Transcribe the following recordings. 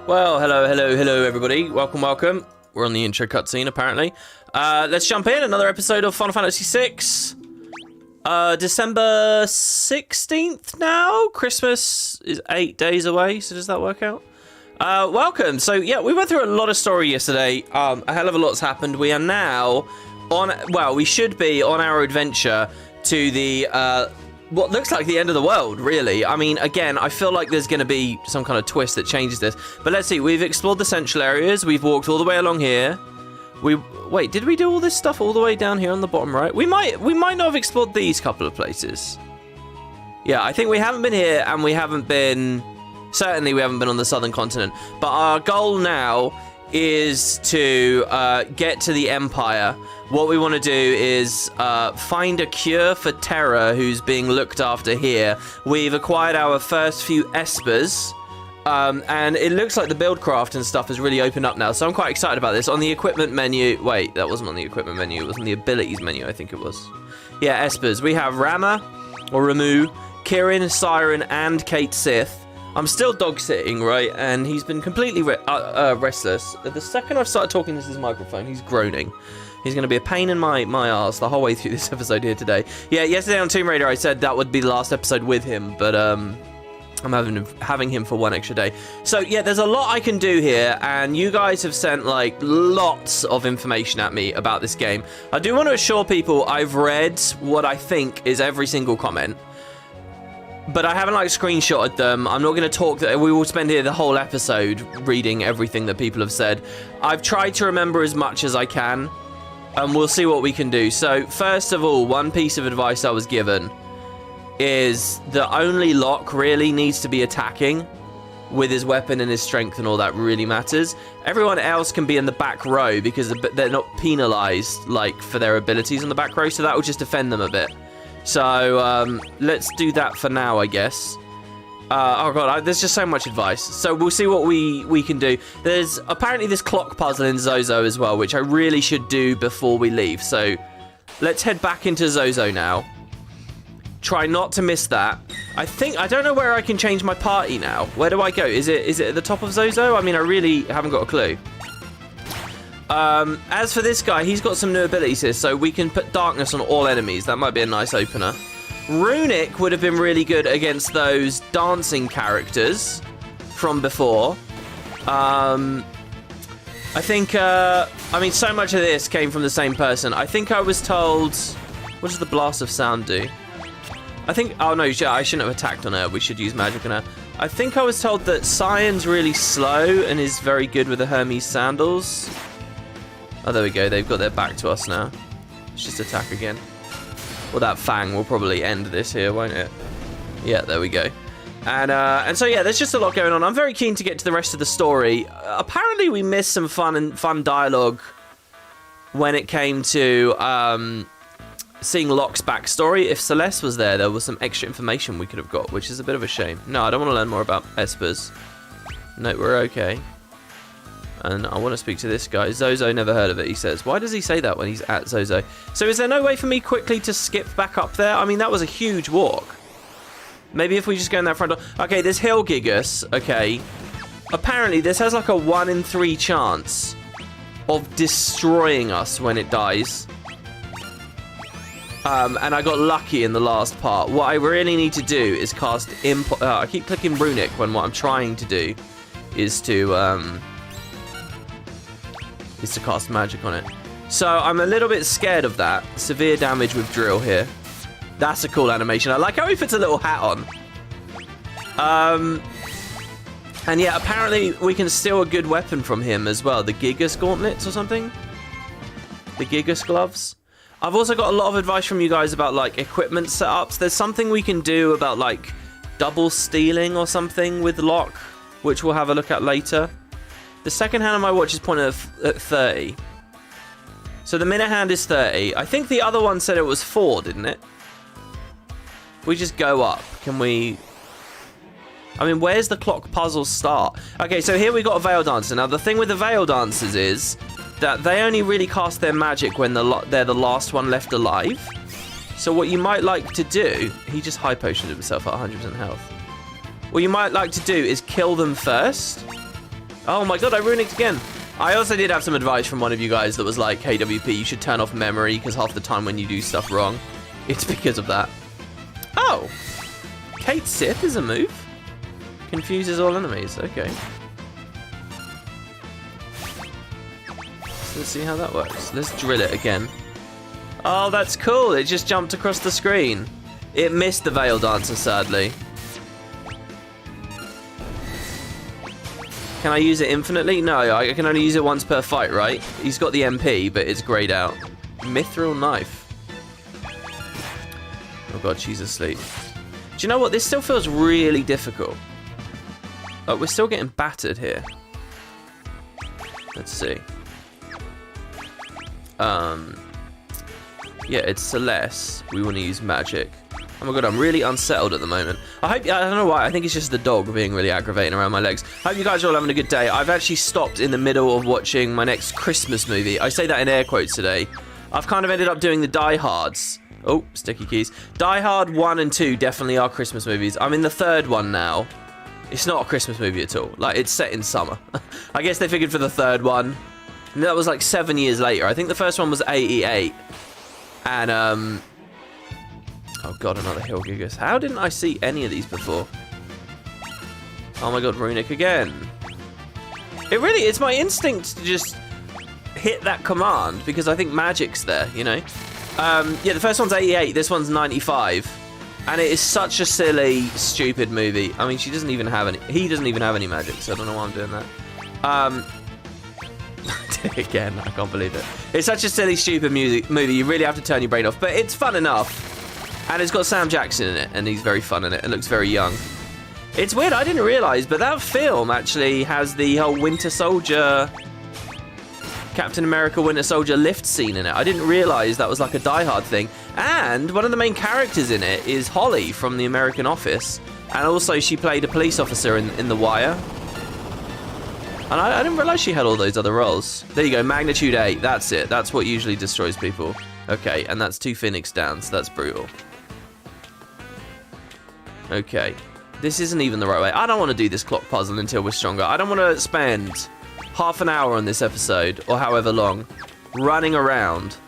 Well, hello, everybody. Welcome. We're on the intro cutscene, apparently. Let's jump in. Another episode of Final Fantasy VI. December 16th now. Christmas is 8 days away, so does that work out? Welcome. So, yeah, we went through a lot of story yesterday. A hell of a lot's happened. We are now on, well, we should be on our adventure to the, what looks like the end of the world, really. I mean, again, I feel like there's going to be some kind of twist that changes this. But let's see. We've explored the central areas. We've walked all the way along here. Wait, did we do all this stuff all the way down here on the bottom right? We might not have explored these couple of places. Yeah, I think we haven't been here, and we haven't been... Certainly, we haven't been on the southern continent. But our goal now is to get to the Empire. What we want to do is find a cure for Terra, who's being looked after here. We've acquired our first few espers, and it looks like the buildcraft and stuff has really opened up now, so I'm quite excited about this. On the equipment menu... Wait, that wasn't on the equipment menu. It was on the abilities menu, I think it was. Yeah, espers. We have Rama, or Ramu, Kirin, Siren, and Kate Sith. I'm still dog-sitting, right? And he's been completely restless. The second I've started talking to his microphone, he's groaning. He's going to be a pain in my arse the whole way through this episode here today. Yeah, yesterday on Tomb Raider, I said that would be the last episode with him, but I'm having him for one extra day. So, yeah, there's a lot I can do here, and you guys have sent, like, lots of information at me about this game. I do want to assure people I've read what I think is every single comment. But I haven't, like, screenshotted them. I'm not going to talk... We will spend here the whole episode reading everything that people have said. I've tried to remember as much as I can, and we'll see what we can do. So, first of all, one piece of advice I was given is that only Locke really needs to be attacking with his weapon, and his strength and all that really matters. Everyone else can be in the back row because they're not penalized, like, for their abilities in the back row, so that will just defend them a bit. So, let's do that for now, I guess. Oh god, there's just so much advice. So we'll see what we can do. There's apparently this clock puzzle in Zozo as well, which I really should do before we leave. So let's head back into Zozo now. Try not to miss that. I don't know where I can change my party now. Where do I go? Is it at the top of Zozo? I mean, I really haven't got a clue. As for this guy, he's got some new abilities here, so we can put darkness on all enemies. That might be a nice opener. Runic would have been really good against those dancing characters from before. I think, I mean, so much of this came from the same person. I think I was told... What does the blast of sound do? I think... Oh, no, I shouldn't have attacked on her. We should use magic on her. I think I was told that Cyan's really slow and is very good with the Hermes sandals. Oh, there we go. They've got their back to us now. Let's just attack again. Well, that Fang will probably end this here, won't it? Yeah, there we go. And so, yeah, there's just a lot going on. I'm very keen to get to the rest of the story. Apparently, we missed some fun dialogue when it came to seeing Locke's backstory. If Celeste was there was some extra information we could have got, which is a bit of a shame. No, I don't want to learn more about espers. No, we're okay. And I want to speak to this guy. Zozo, never heard of it, he says. Why does he say that when he's at Zozo? So is there no way for me quickly to skip back up there? I mean, that was a huge walk. Maybe if we just go in that front door. Okay, there's Hill Gigas. Okay. Apparently, this has like a 1 in 3 chance of destroying us when it dies. And I got lucky in the last part. What I really need to do is cast... I keep clicking Runic when what I'm trying to do is to cast magic on it. So I'm a little bit scared of that. Severe damage with drill here. That's a cool animation. I like how he puts a little hat on. And yeah, apparently we can steal a good weapon from him as well. The Gigas gauntlets or something? The Gigas gloves? I've also got a lot of advice from you guys about like equipment setups. There's something we can do about like double stealing or something with Locke, which we'll have a look at later. The second hand on my watch is pointed at 30. So the minute hand is 30. I think the other one said it was 4, didn't it? We just go up. Can we... I mean, where's the clock puzzle start? Okay, so here we got a Veil Dancer. Now, the thing with the Veil Dancers is that they only really cast their magic when they're the last one left alive. So what you might like to do... He just high potioned himself at 100% health. what you might like to do is kill them first. Oh my god, I ruined it again. I also did have some advice from one of you guys that was like, hey WP, you should turn off memory because half the time when you do stuff wrong, it's because of that. Oh, Kate Sith is a move. Confuses all enemies, okay. So let's see how that works. Let's drill it again. Oh, that's cool, it just jumped across the screen. It missed the Veil Dancer, sadly. Can I use it infinitely? No, I can only use it once per fight, right? He's got the MP, but it's grayed out. Mithril Knife. Oh god, she's asleep. Do you know what? This still feels really difficult. We're still getting battered here. Let's see. Yeah, it's Celeste. We want to use magic. Oh my god, I'm really unsettled at the moment. I don't know why, I think it's just the dog being really aggravating around my legs. Hope you guys are all having a good day. I've actually stopped in the middle of watching my next Christmas movie. I say that in air quotes today. I've kind of ended up doing the Die Hards. Oh, sticky keys. Die Hard 1 and 2 definitely are Christmas movies. I'm in the third one now. It's not a Christmas movie at all. Like, it's set in summer. I guess they figured for the third one. And that was like 7 years later. I think the first one was 88. And, oh god, another Hill Gigas. How didn't I see any of these before? Oh my god, Runic again. It's my instinct to just hit that command because I think magic's there, you know? Yeah, the first one's 88, this one's 95. And it is such a silly, stupid movie. I mean, he doesn't even have any magic, so I don't know why I'm doing that. Again, I can't believe it. It's such a silly, stupid movie, you really have to turn your brain off. But it's fun enough. And it's got Sam Jackson in it, and he's very fun in it. It looks very young. It's weird, I didn't realise, but that film actually has the whole Winter Soldier, Captain America Winter Soldier lift scene in it. I didn't realise that was like a Die Hard thing. And one of the main characters in it is Holly from The American Office. And also she played a police officer in The Wire. And I didn't realise she had all those other roles. There you go, Magnitude 8, that's it. That's what usually destroys people. Okay, and that's 2 Phoenix Downs, that's brutal. Okay, this isn't even the right way. I don't want to do this clock puzzle until we're stronger. I don't want to spend half an hour on this episode, or however long, running around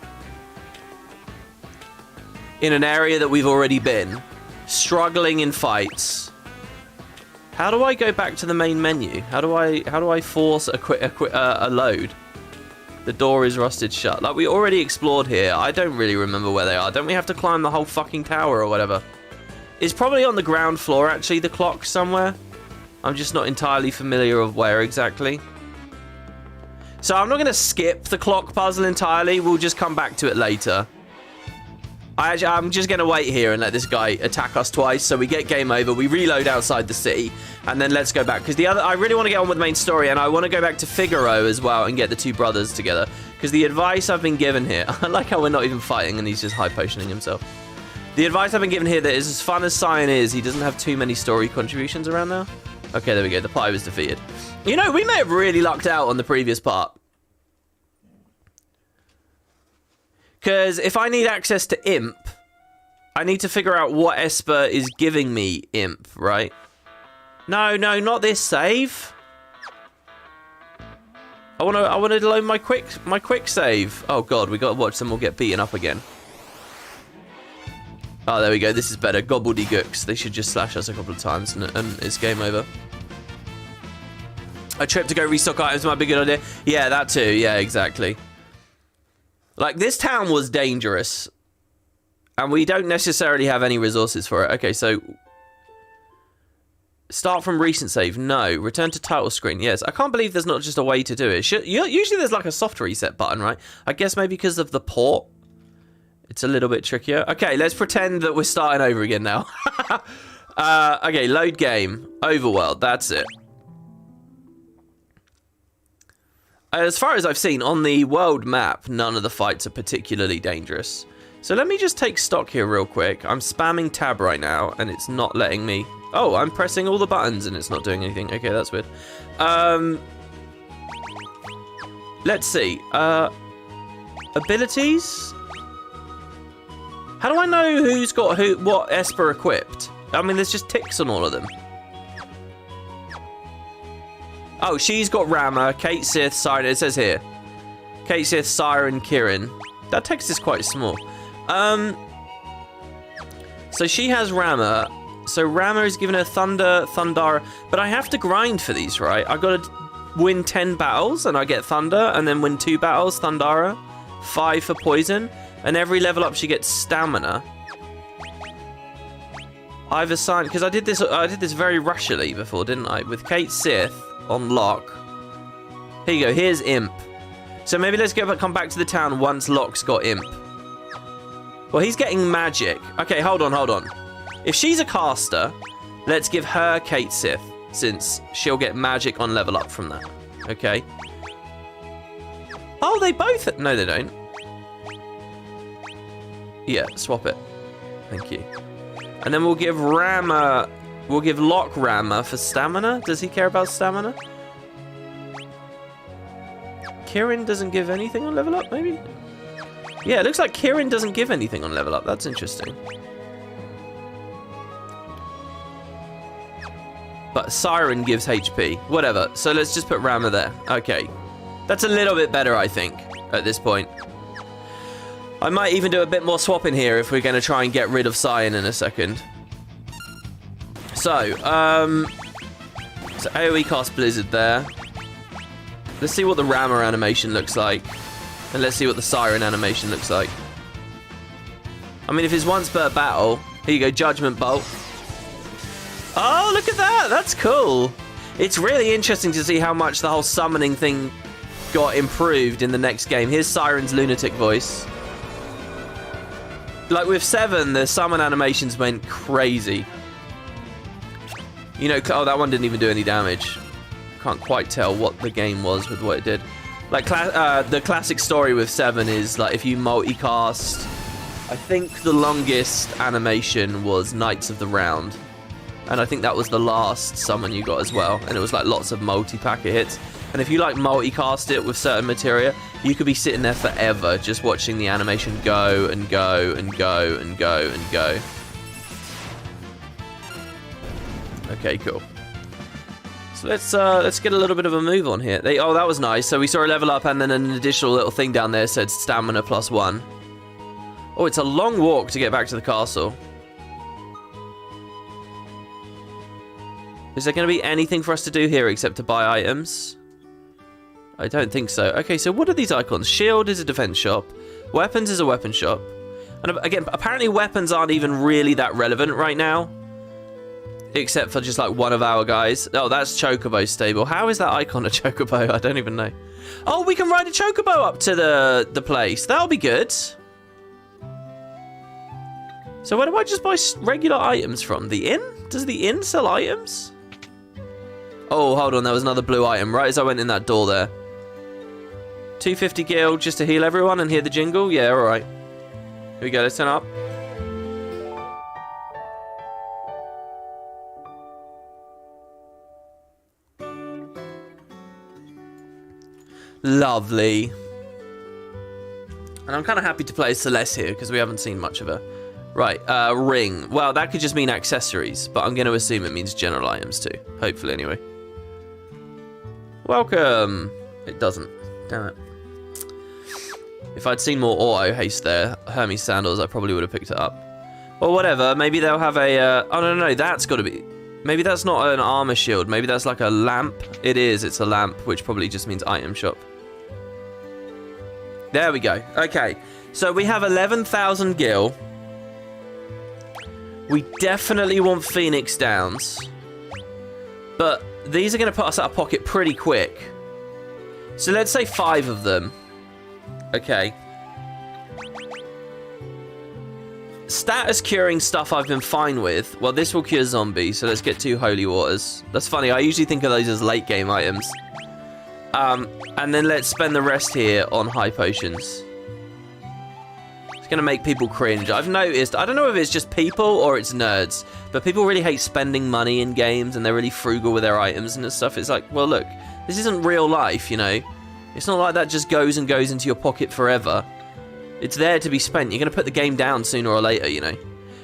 in an area that we've already been, struggling in fights. How do I go back to the main menu? How do I force a load? The door is rusted shut. Like, we already explored here. I don't really remember where they are. Don't we have to climb the whole fucking tower or whatever? It's probably on the ground floor, actually, the clock somewhere. I'm just not entirely familiar of where exactly. So I'm not going to skip the clock puzzle entirely. We'll just come back to it later. I'm just going to wait here and let this guy attack us twice. So we get game over. We reload outside the city. And then let's go back. Because I really want to get on with the main story. And I want to go back to Figaro as well and get the two brothers together. Because the advice I've been given here... I like how we're not even fighting and he's just high potioning himself. The advice I've been given here that is as fun as Cyan is, he doesn't have too many story contributions around now. Okay, there we go. The pie was defeated. You know, we may have really lucked out on the previous part. Because if I need access to Imp, I need to figure out what Esper is giving me Imp, right? No, not this save. I want to load my quick save. Oh god, we got to watch them all get beaten up again. Oh, there we go. This is better. Gobbledygooks. They should just slash us a couple of times and it's game over. A trip to go restock items might be a good idea. Yeah, that too. Yeah, exactly. Like, this town was dangerous. And we don't necessarily have any resources for it. Okay, so... Start from recent save. No. Return to title screen. Yes. I can't believe there's not just a way to do it. Usually there's like a soft reset button, right? I guess maybe because of the port. It's a little bit trickier. Okay, let's pretend that we're starting over again now. Okay, load game. Overworld. That's it. As far as I've seen, on the world map, none of the fights are particularly dangerous. So let me just take stock here real quick. I'm spamming tab right now, and it's not letting me... Oh, I'm pressing all the buttons, and it's not doing anything. Okay, that's weird. Let's see. Abilities? How do I know who's got what Esper equipped? I mean, there's just ticks on all of them. Oh, she's got Rama, Kate Sith, Siren. It says here. Kate Sith, Siren, Kirin. That text is quite small. So she has Rama. So Rama is giving her Thunder, Thundara. But I have to grind for these, right? I got to win 10 battles and I get Thunder. And then win 2 battles, Thundara. 5 for Poison. And every level up she gets Stamina. I've assigned... Because I did this very rushily before, didn't I? With Kate Sith on lock. Here you go. Here's Imp. So maybe let's come back to the town once Locke's got Imp. Well, he's getting magic. Okay, hold on. If she's a caster, let's give her Kate Sith, since she'll get magic on level up from that. Okay. Oh, they both... No, they don't. Yeah, swap it. Thank you. And then we'll give Rama... We'll give Locke Rama for stamina. Does he care about stamina? Kirin doesn't give anything on level up, maybe? Yeah, it looks like Kirin doesn't give anything on level up. That's interesting. But Siren gives HP. Whatever. So let's just put Rama there. Okay. That's a little bit better, I think, at this point. I might even do a bit more swapping here if we're going to try and get rid of Cyan in a second. So AoE cast Blizzard there. Let's see what the Rama animation looks like. And let's see what the Siren animation looks like. I mean, if it's once per battle... Here you go, Judgment Bolt. Oh, look at that! That's cool. It's really interesting to see how much the whole summoning thing got improved in the next game. Here's Siren's lunatic voice. Like with 7, the summon animations went crazy. You know, oh, that one didn't even do any damage. Can't quite tell what the game was with what it did. Like, the classic story with 7 is, like, if you multicast... I think the longest animation was Knights of the Round. And I think that was the last summon you got as well. And it was, like, lots of multi-packet hits. And if you, like, multicast it with certain materia, you could be sitting there forever just watching the animation go and go and go and go and go. Okay, cool. So let's get a little bit of a move on here. Oh, that was nice. So we saw a level up and then an additional little thing down there said stamina +1. Oh, it's a long walk to get back to the castle. Is there going to be anything for us to do here except to buy items? I don't think so. Okay, so what are these icons? Shield is a defense shop. Weapons is a weapon shop. And again, apparently weapons aren't even really that relevant right now. Except for just like one of our guys. Oh, that's Chocobo stable. How is that icon a Chocobo? I don't even know. Oh, we can ride a Chocobo up to the place. That'll be good. So where do I just buy regular items from? The inn? Does the inn sell items? Oh, hold on. There was another blue item right as I went in that door there. 250 gil just to heal everyone and hear the jingle? Yeah, alright. Here we go. Let's turn up. Lovely. And I'm kind of happy to play Celeste here because we haven't seen much of her. Right, ring. Well, that could just mean accessories, but I'm going to assume it means general items too. Hopefully, anyway. Welcome. It doesn't. Damn it. If I'd seen more auto haste there, Hermes sandals, I probably would have picked it up. Or whatever. Maybe they'll have a... oh, no, that's got to be... Maybe that's not an armor shield. Maybe that's like a lamp. It is. It's a lamp, which probably just means item shop. There we go. Okay. So we have 11,000 gil. We definitely want Phoenix Downs. But these are going to put us out of pocket pretty quick. So let's say 5 of them. Okay. Status curing stuff I've been fine with. Well, this will cure zombies, so let's get 2 holy waters. That's funny. I usually think of those as late game items. And then let's spend the rest here on high potions. It's going to make people cringe. I've noticed, I don't know if it's just people or it's nerds, but people really hate spending money in games and they're really frugal with their items and stuff. It's like, well, look, this isn't real life, you know? It's not like that just goes and goes into your pocket forever. It's there to be spent. You're going to put the game down sooner or later, you know?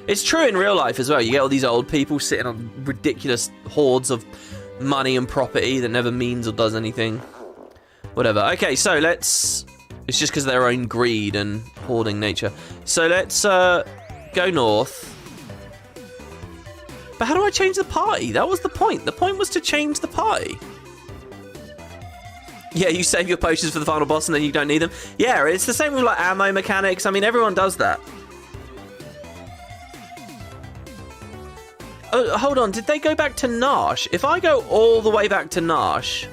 It's true in real life as well. You get all these old people sitting on ridiculous hordes of money and property that never means or does anything. Whatever. Okay, so let's... It's just because of their own greed and hoarding nature. So let's go north. But how do I change the party? That was the point. The point was to change the party. Yeah, you save your potions for the final boss and then you don't need them. Yeah, it's the same with like ammo mechanics. I mean, everyone does that. Oh, hold on. Did they go back to Nash? If I go all the way back to Nash...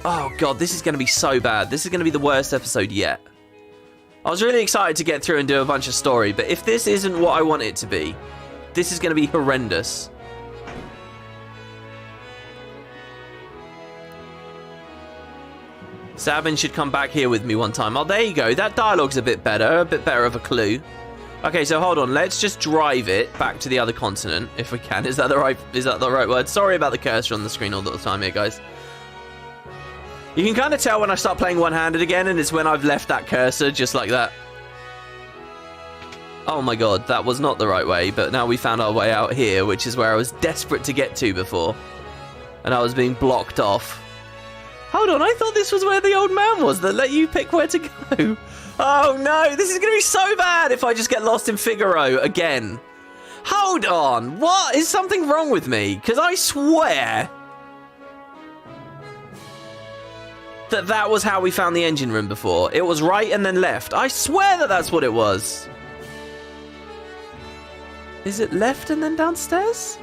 Oh, God, this is going to be so bad. This is going to be the worst episode yet. I was really excited to get through and do a bunch of story, but if this isn't what I want it to be, this is going to be horrendous. Sabin should come back here with me one time. Oh, there you go. That dialogue's a bit better of a clue. Okay, so hold on. Let's just drive it back to the other continent, if we can. Is that the right word? Sorry about the cursor on the screen all the time here, guys. You can kind of tell when I start playing one-handed again, and it's when I've left that cursor just like that. Oh my god, that was not the right way, but now we found our way out here, which is where I was desperate to get to before. And I was being blocked off. Hold on, I thought this was where the old man was that let you pick where to go. Oh no, this is going to be so bad if I just get lost in Figaro again. Hold on, what? Is something wrong with me? Because I swear... that was how we found the engine room before. It was right and then left. I swear that that's what it was. Is it left and then downstairs?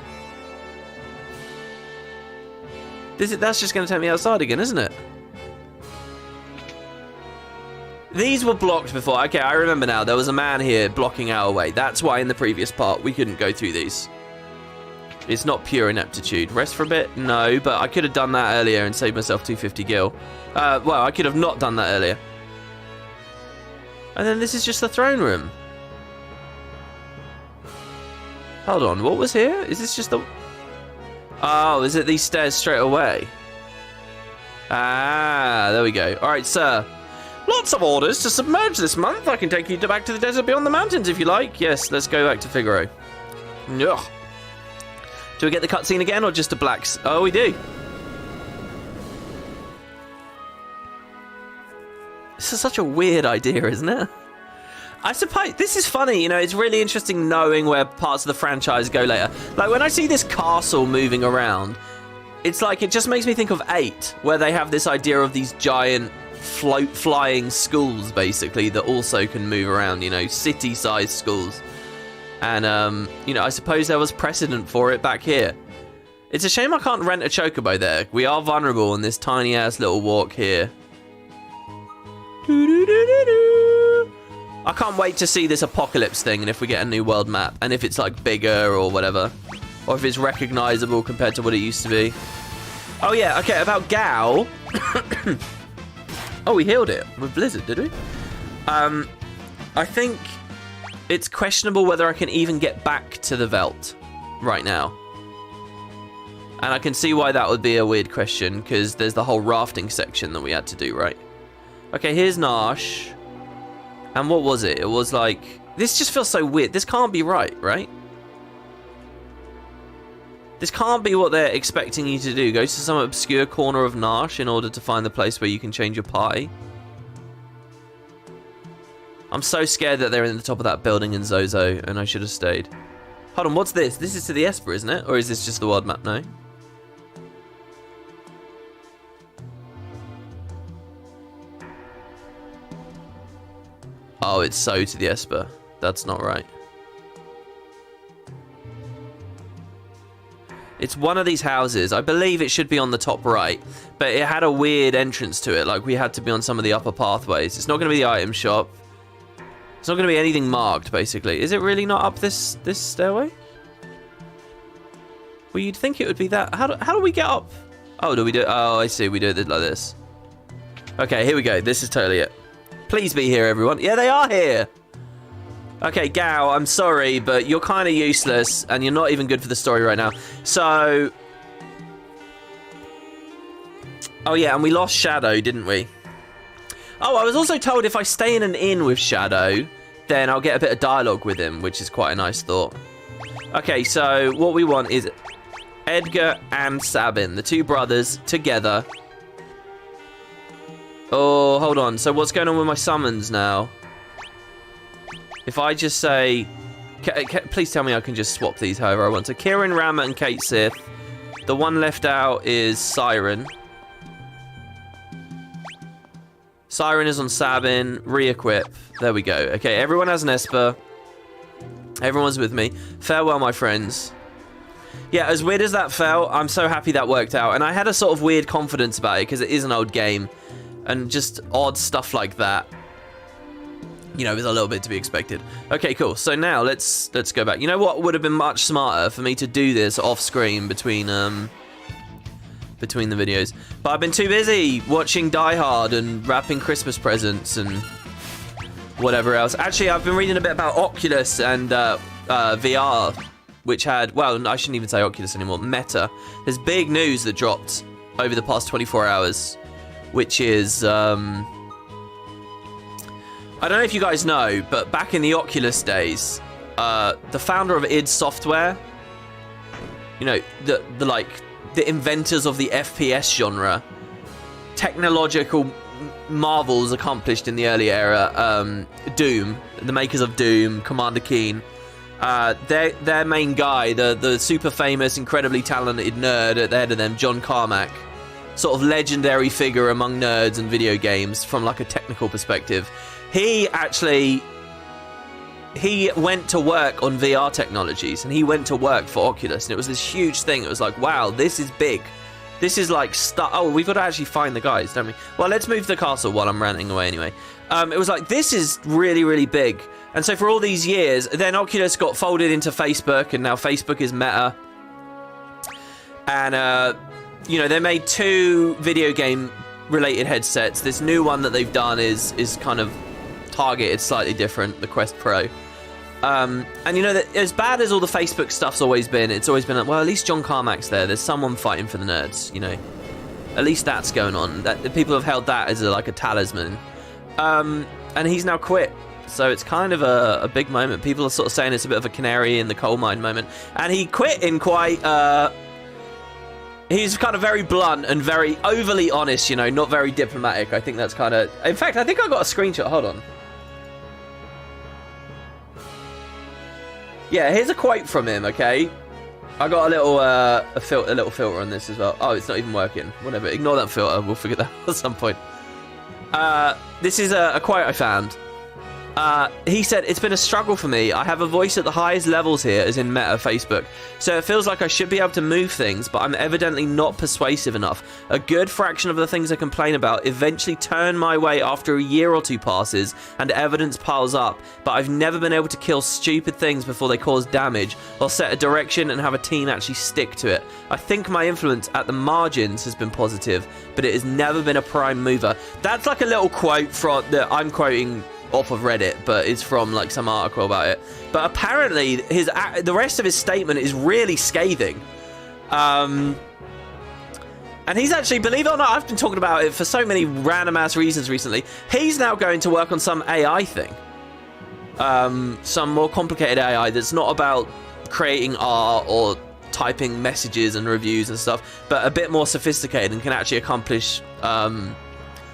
That's just going to take me outside again, isn't it? These were blocked before. Okay, I remember now. There was a man here blocking our way. That's why in the previous part we couldn't go through these. It's not pure ineptitude. Rest for a bit? No, but I could have done that earlier and saved myself 250 gil. Well, I could have not done that earlier. And then this is just the throne room. Hold on, what was here? Is this just the... Oh, is it these stairs straight away? Ah, there we go. All right, sir. Lots of orders to submerge this month. I can take you back to the desert beyond the mountains if you like. Yes, let's go back to Figaro. Ugh. Do we get the cutscene again or just a blacks? Oh, we do. This is such a weird idea, isn't it? I suppose this is funny, you know, it's really interesting knowing where parts of the franchise go later. Like when I see this castle moving around, it's like it just makes me think of 8, where they have this idea of these giant flying schools basically that also can move around, you know, city-sized schools. And you know, I suppose there was precedent for it back here. It's a shame I can't rent a chocobo there. We are vulnerable in this tiny ass little walk here. I can't wait to see this apocalypse thing and if we get a new world map and if it's like bigger or whatever, or if it's recognizable compared to what it used to be. Oh yeah, okay, about Gao. Oh, we healed it with Blizzard, did we? I think it's questionable whether I can even get back to the Veldt right now. And I can see why that would be a weird question, because there's the whole rafting section that we had to do, right? Okay, here's Nash. And what was it? It was like... This just feels so weird. This can't be right, right? This can't be what they're expecting you to do. Go to some obscure corner of Nash in order to find the place where you can change your party. I'm so scared that they're in the top of that building in Zozo, and I should have stayed. Hold on, what's this? This is to the Esper, isn't it? Or is this just the world map? No. Oh, it's so to the Esper. That's not right. It's one of these houses. I believe it should be on the top right, but it had a weird entrance to it. Like, we had to be on some of the upper pathways. It's not going to be the item shop. It's not going to be anything marked, basically. Is it really not up this stairway? Well, you'd think it would be that. How do we get up? Oh, do we do... Oh, I see. We do it like this. Okay, here we go. This is totally it. Please be here, everyone. Yeah, they are here. Okay, Gao, I'm sorry, but you're kind of useless, and you're not even good for the story right now. So... Oh, yeah, and we lost Shadow, didn't we? Oh, I was also told if I stay in an inn with Shadow, then I'll get a bit of dialogue with him, which is quite a nice thought. Okay, so what we want is Edgar and Sabin, the two brothers, together. Oh, hold on. So what's going on with my summons now? If I just say... please tell me I can just swap these however I want. So Kieran, Rama, and Kate Sith. The one left out is Siren. Siren is on Sabin. Re-equip. There we go. Okay, everyone has an Esper. Everyone's with me. Farewell, my friends. Yeah, as weird as that felt, I'm so happy that worked out. And I had a sort of weird confidence about it because it is an old game. And just odd stuff like that, you know, is a little bit to be expected. Okay, cool. So now let's go back. You know what would have been much smarter for me to do this off screen between the videos, but I've been too busy watching Die Hard and wrapping Christmas presents and whatever else. Actually, I've been reading a bit about Oculus and VR, which had, well, I shouldn't even say Oculus anymore, Meta. There's big news that dropped over the past 24 hours, which is I don't know if you guys know, but back in the Oculus days, the founder of id Software, you know, the inventors of the FPS genre, technological marvels accomplished in the early era, Doom, the makers of Doom, Commander Keen, their main guy, the super famous, incredibly talented nerd at the head of them, John Carmack, sort of legendary figure among nerds and video games from like a technical perspective. He went to work on VR technologies, and he went to work for Oculus, and it was this huge thing. It was like, wow, this is big. This is like stuff. Oh, we've got to actually find the guys, don't we? Well, let's move the castle while I'm ranting away anyway. It was like, this is really, really big. And so for all these years, then Oculus got folded into Facebook, and now Facebook is Meta. And, you know, they made 2 video game related headsets. This new one that they've done is kind of targeted slightly different, the Quest Pro. And you know, that as bad as all the Facebook stuff's always been, it's always been like, well, at least John Carmack's there's someone fighting for the nerds, you know, at least that's going on. That the people have held that as like a talisman. And he's now quit, so it's kind of a big moment. People are sort of saying it's a bit of a canary in the coal mine moment, and he quit in quite he's kind of very blunt and very overly honest, you know, not very diplomatic. I think that's kind of... In fact, I think I got a screenshot. Hold on. Yeah, here's a quote from him, okay? I got a little filter on this as well. Oh, it's not even working. Whatever. Ignore that filter. We'll figure that out at some point. This is a quote I found. He said, "It's been a struggle for me. I have a voice at the highest levels here, as in Meta, Facebook. So it feels like I should be able to move things, but I'm evidently not persuasive enough. A good fraction of the things I complain about eventually turn my way after a year or 2 passes, and evidence piles up. But I've never been able to kill stupid things before they cause damage, or set a direction and have a team actually stick to it. I think my influence at the margins has been positive, but it has never been a prime mover." That's like a little quote that I'm quoting off of Reddit, but it's from like some article about it. But apparently the rest of his statement is really scathing. And he's actually, believe it or not, I've been talking about it for so many random ass reasons recently. He's now going to work on some AI thing. Some more complicated AI that's not about creating art or typing messages and reviews and stuff, but a bit more sophisticated and can actually accomplish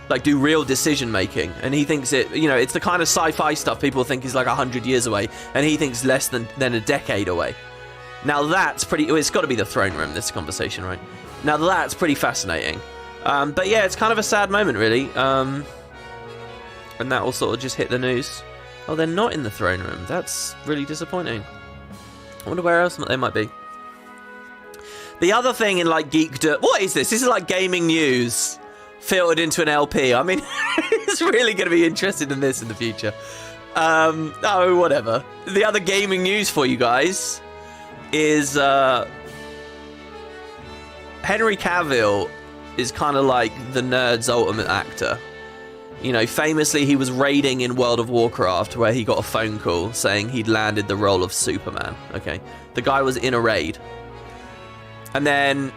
like do real decision making. And he thinks it, you know, it's the kind of sci-fi stuff people think is like 100 years away, and he thinks less than a decade away. Now that's pretty, it's got to be the throne room, this conversation, right? Now that's pretty fascinating. But yeah, it's kind of a sad moment, really. And that will sort of just hit the news. Oh, they're not in the throne room. That's really disappointing. I wonder where else they might be. The other thing in like geekdom, what is this? This is like gaming news filtered into an LP. I mean, it's really going to be interested in this in the future. Oh, whatever. The other gaming news for you guys is Henry Cavill is kind of like the nerd's ultimate actor. You know, famously, he was raiding in World of Warcraft, where he got a phone call saying he'd landed the role of Superman. Okay, the guy was in a raid. And then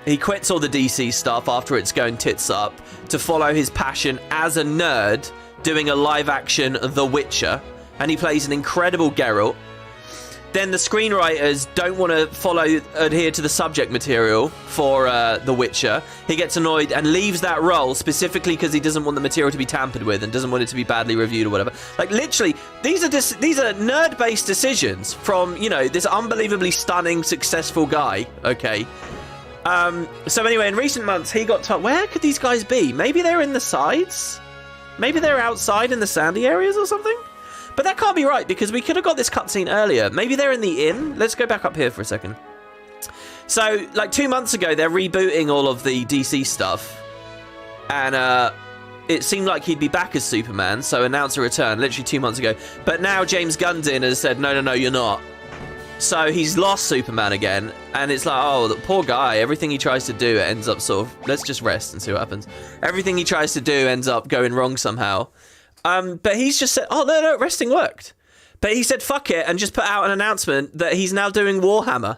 he quits all the DC stuff after it's going tits up to follow his passion as a nerd, doing a live-action The Witcher. And he plays an incredible Geralt. then the screenwriters don't want to adhere to the subject material for The Witcher. He gets annoyed and leaves that role specifically because he doesn't want the material to be tampered with and doesn't want it to be badly reviewed or whatever. Like, literally, these are nerd-based decisions from, you know, this unbelievably stunning, successful guy, okay? So anyway, in recent months, he got told, where could these guys be? Maybe they're in the sides? Maybe they're outside in the sandy areas or something? But that can't be right, because we could have got this cutscene earlier. Maybe they're in the inn? Let's go back up here for a second. So, like 2 months ago, they're rebooting all of the DC stuff. And it seemed like he'd be back as Superman, so announce a return, literally 2 months ago. But now James Gunn's in and has said, no, you're not. So he's lost Superman again, and it's like, oh, the poor guy, everything he tries to do ends up sort of, let's just rest and see what happens. Everything he tries to do ends up going wrong somehow. But he's just said, oh, no, resting worked. But he said, fuck it, and just put out an announcement that he's now doing Warhammer.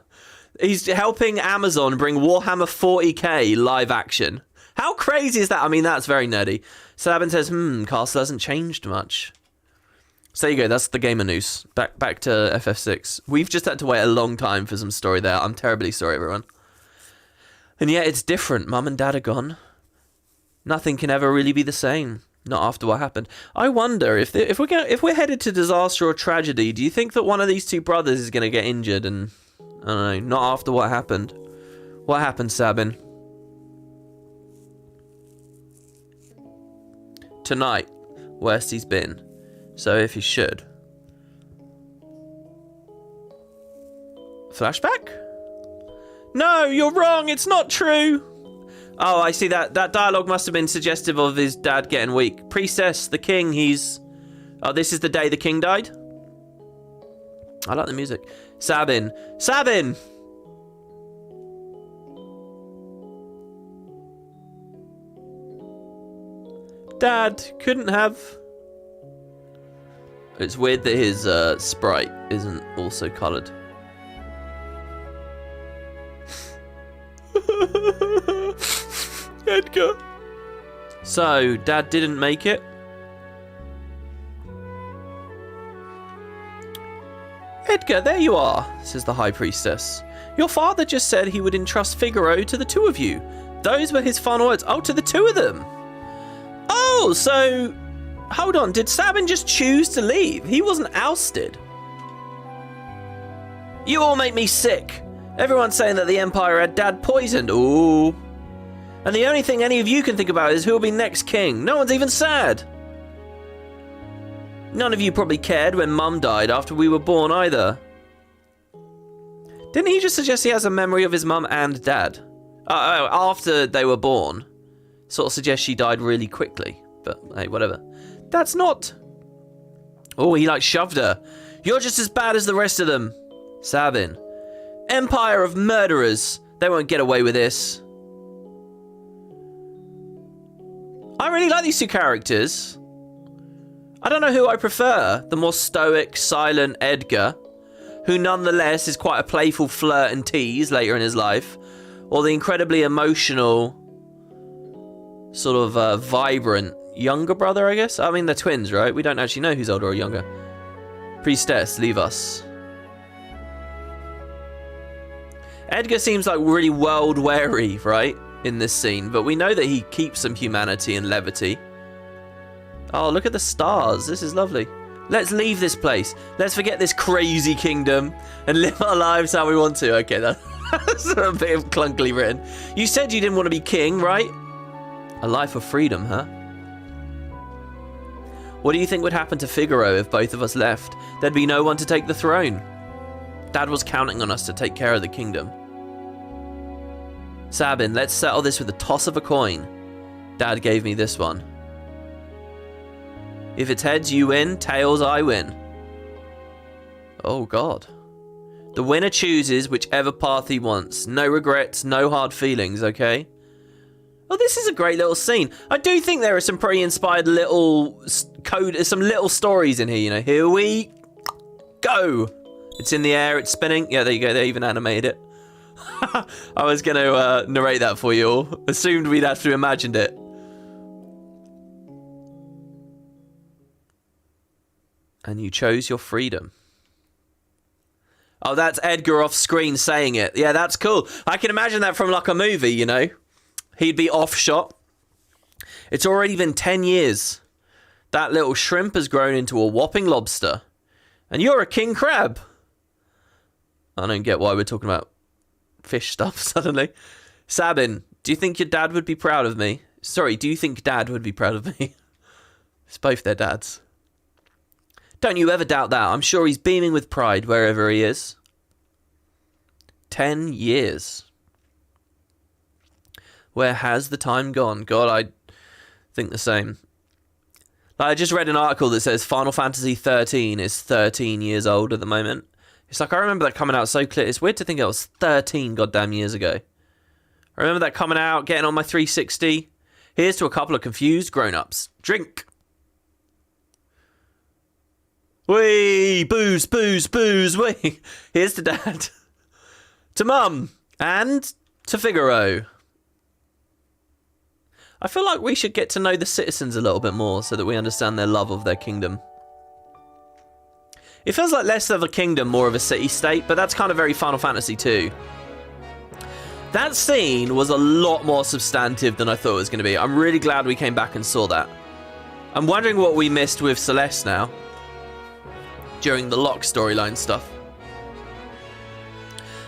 He's helping Amazon bring Warhammer 40k live action. How crazy is that? I mean, that's very nerdy. Sabin says, Castle hasn't changed much. So there you go, that's the gamer news. Back to FF6. We've just had to wait a long time for some story there. I'm terribly sorry, everyone. And yet it's different. Mum and Dad are gone. Nothing can ever really be the same. Not after what happened. I wonder if we're headed to disaster or tragedy. Do you think that one of these two brothers is going to get injured? And I don't know. Not after what happened. What happened, Sabin? Tonight, worst he's been. So if he should. Flashback? No, you're wrong. It's not true. Oh, I see that dialogue must have been suggestive of his dad getting weak. Priestess, the king, he's... Oh, this is the day the king died? I like the music. Sabin. Sabin! Dad, couldn't have... It's weird that his sprite isn't also coloured. Edgar. So, Dad didn't make it? Edgar, there you are, says the High Priestess. Your father just said he would entrust Figaro to the two of you. Those were his final words. Oh, to the two of them. Oh, so... Hold on, did Sabin just choose to leave? He wasn't ousted. You all make me sick. Everyone's saying that the Empire had Dad poisoned. Ooh. And the only thing any of you can think about is who will be next king. No one's even sad. None of you probably cared when Mum died after we were born either. Didn't he just suggest he has a memory of his mum and dad? After they were born. Sort of suggests she died really quickly. But hey, whatever. That's not... Oh, he like shoved her. You're just as bad as the rest of them. Sabin. Empire of murderers. They won't get away with this. I really like these two characters. I don't know who I prefer. The more stoic, silent Edgar, who nonetheless is quite a playful flirt and tease later in his life, or the incredibly emotional, sort of vibrant younger brother, I guess? I mean, they're twins, right? We don't actually know who's older or younger. Priestess, leave us. Edgar seems like really world-weary, right? In this scene, but we know that he keeps some humanity and levity. Oh, look at the stars. This is lovely. Let's leave this place. Let's forget this crazy kingdom and live our lives how we want to. Okay, that's a bit of clunkily written. You said you didn't want to be king, right? A life of freedom, huh? What do you think would happen to Figaro if both of us left? There'd be no one to take the throne. Dad was counting on us to take care of the kingdom. Sabin, let's settle this with a toss of a coin. Dad gave me this one. If it's heads, you win. Tails, I win. Oh, God. The winner chooses whichever path he wants. No regrets, no hard feelings, okay? Oh, this is a great little scene. I do think there are some pretty inspired little some little stories in here, you know. Here we go. It's in the air, it's spinning. Yeah, there you go. They even animated it. I was going to narrate that for you all. Assumed we'd have to imagined it. And you chose your freedom. Oh, that's Edgar off screen saying it. Yeah, that's cool. I can imagine that from like a movie, you know? He'd be off shot. It's already been 10 years. That little shrimp has grown into a whopping lobster. And you're a king crab. I don't get why we're talking about fish stuff suddenly. Sabin, do you think your dad would be proud of me? Sorry, do you think dad would be proud of me? It's both their dads. Don't you ever doubt that. I'm sure he's beaming with pride wherever he is. 10 years. Where has the time gone? God, I think the same. I just read an article that says Final Fantasy 13 is 13 years old at the moment. It's like, I remember that coming out so clear. It's weird to think it was 13 goddamn years ago. I remember that coming out, getting on my 360. Here's to a couple of confused grown-ups. Drink. Whee! Booze, booze, booze, whee! Here's to Dad. To Mum. And to Figaro. I feel like we should get to know the citizens a little bit more so that we understand their love of their kingdom. It feels like less of a kingdom, more of a city-state, but that's kind of very Final Fantasy too. That scene was a lot more substantive than I thought it was going to be. I'm really glad we came back and saw that. I'm wondering what we missed with Celeste now. During the Locke storyline stuff.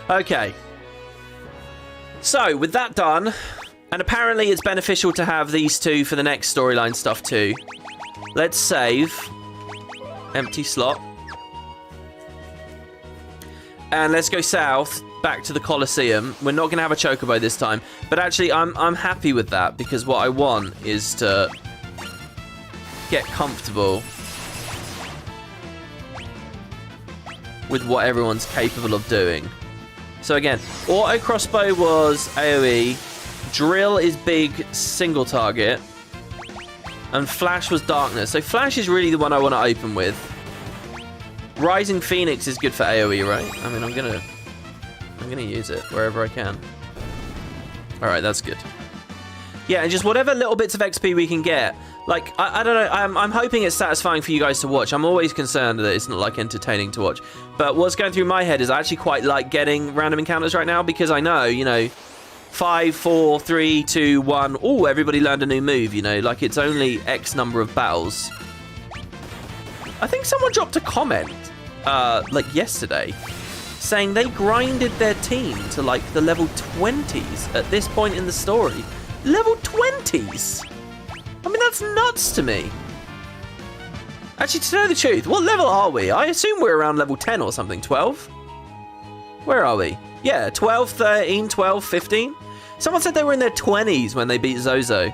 Okay. So, with that done, and apparently it's beneficial to have these two for the next storyline stuff too. Let's save. Empty slot. And let's go south, back to the Colosseum. We're not going to have a chocobo this time. But actually, I'm happy with that, because what I want is to get comfortable with what everyone's capable of doing. So again, auto crossbow was AoE, drill is big single target, and flash was darkness. So flash is really the one I want to open with. Rising Phoenix is good for AoE, right? I mean, I'm gonna use it wherever I can. All right, that's good. Yeah, and just whatever little bits of XP we can get. Like, I don't know, I'm hoping it's satisfying for you guys to watch. I'm always concerned that it's not, like, entertaining to watch. But what's going through my head is I actually quite like getting random encounters right now, because I know, you know, 5, 4, 3, 2, 1, oh, everybody learned a new move, you know, like, it's only X number of battles. I think someone dropped a comment, like, yesterday, saying they grinded their team to, like, the level 20s at this point in the story. Level 20s? I mean, that's nuts to me. Actually, to know the truth, what level are we? I assume we're around level 10 or something. 12? Where are we? Yeah, 12, 13, 12, 15. Someone said they were in their 20s when they beat Zozo.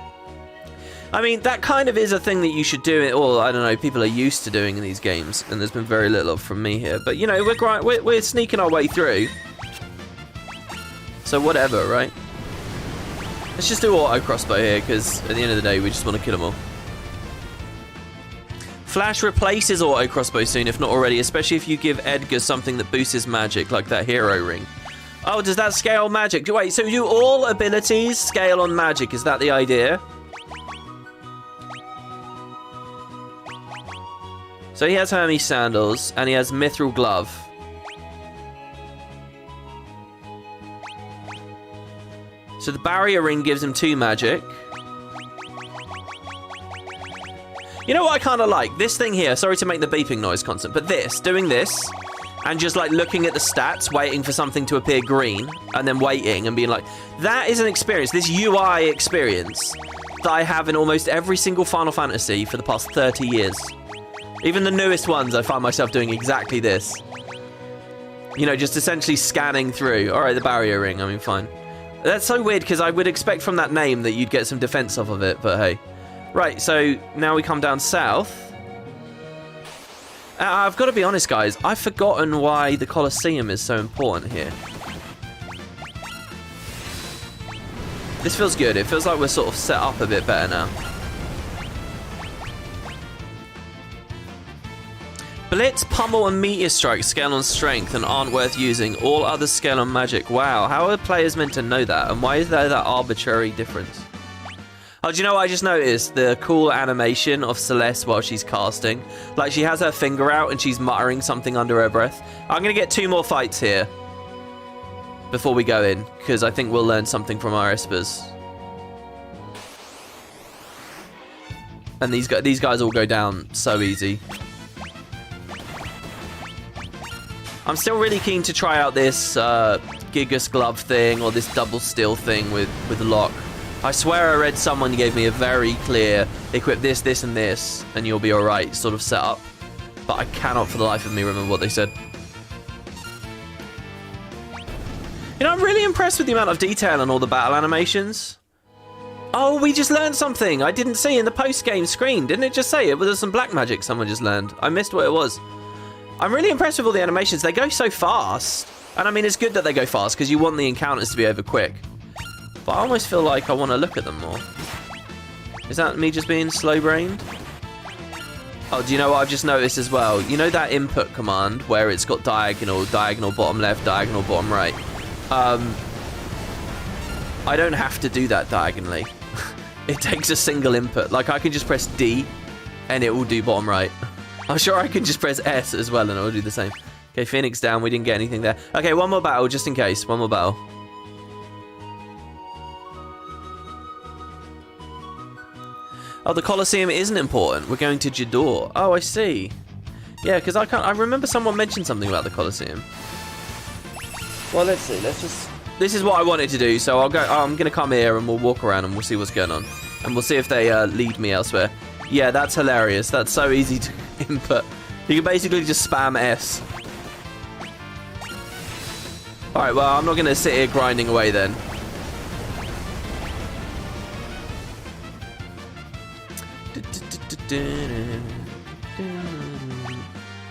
I mean, that kind of is a thing that you should do, or I don't know, people are used to doing in these games, and there's been very little of from me here. But, you know, we're sneaking our way through. So whatever, right? Let's just do auto crossbow here, because at the end of the day, we just want to kill them all. Flash replaces auto crossbow soon, if not already, especially if you give Edgar something that boosts his magic, like that hero ring. Oh, does that scale magic? Wait, so do all abilities scale on magic? Is that the idea? So he has Hermes sandals, and he has mithril glove. So the barrier ring gives him 2 magic. You know what I kind of like? This thing here, sorry to make the beeping noise constant, but doing this, and just like looking at the stats, waiting for something to appear green, and then waiting and being like, that is an experience, this UI experience, that I have in almost every single Final Fantasy for the past 30 years. Even the newest ones, I find myself doing exactly this. You know, just essentially scanning through. All right, the barrier ring, I mean, fine. That's so weird, because I would expect from that name that you'd get some defense off of it, but hey. Right, so now we come down south. I've got to be honest, guys. I've forgotten why the Colosseum is so important here. This feels good. It feels like we're sort of set up a bit better now. Blitz, Pummel, and Meteor Strike scale on strength and aren't worth using. All others scale on magic. Wow, how are players meant to know that? And why is there that arbitrary difference? Oh, do you know what I just noticed? The cool animation of Celeste while she's casting. Like, she has her finger out and she's muttering something under her breath. I'm going to get 2 more fights here before we go in, because I think we'll learn something from our espers. And these guys all go down so easy. I'm still really keen to try out this Gigas glove thing or this double steel thing with Locke. I swear I read someone gave me a very clear, equip this, this, and this, and you'll be alright sort of setup. But I cannot for the life of me remember what they said. You know, I'm really impressed with the amount of detail on all the battle animations. Oh, we just learned something I didn't see in the post-game screen. Didn't it just say it? Was there some black magic someone just learned? I missed what it was. I'm really impressed with all the animations. They go so fast. And I mean, it's good that they go fast because you want the encounters to be over quick. But I almost feel like I want to look at them more. Is that me just being slow-brained? Oh, do you know what I've just noticed as well? You know that input command where it's got diagonal, diagonal bottom left, diagonal bottom right? I don't have to do that diagonally. It takes a single input. Like, I can just press D and it will do bottom right. I'm sure I can just press S as well and it will do the same. Okay, Phoenix down. We didn't get anything there. Okay, one more battle just in case. One more battle. Oh, the Colosseum isn't important. We're going to Jador. Oh, I see. Yeah, because I remember someone mentioned something about the Colosseum. Well, let's see. Let's just... This is what I wanted to do, so I'm going to come here and we'll walk around and we'll see what's going on. And we'll see if they lead me elsewhere. Yeah, that's hilarious. That's so easy to input. You can basically just spam S. Alright, well, I'm not going to sit here grinding away then.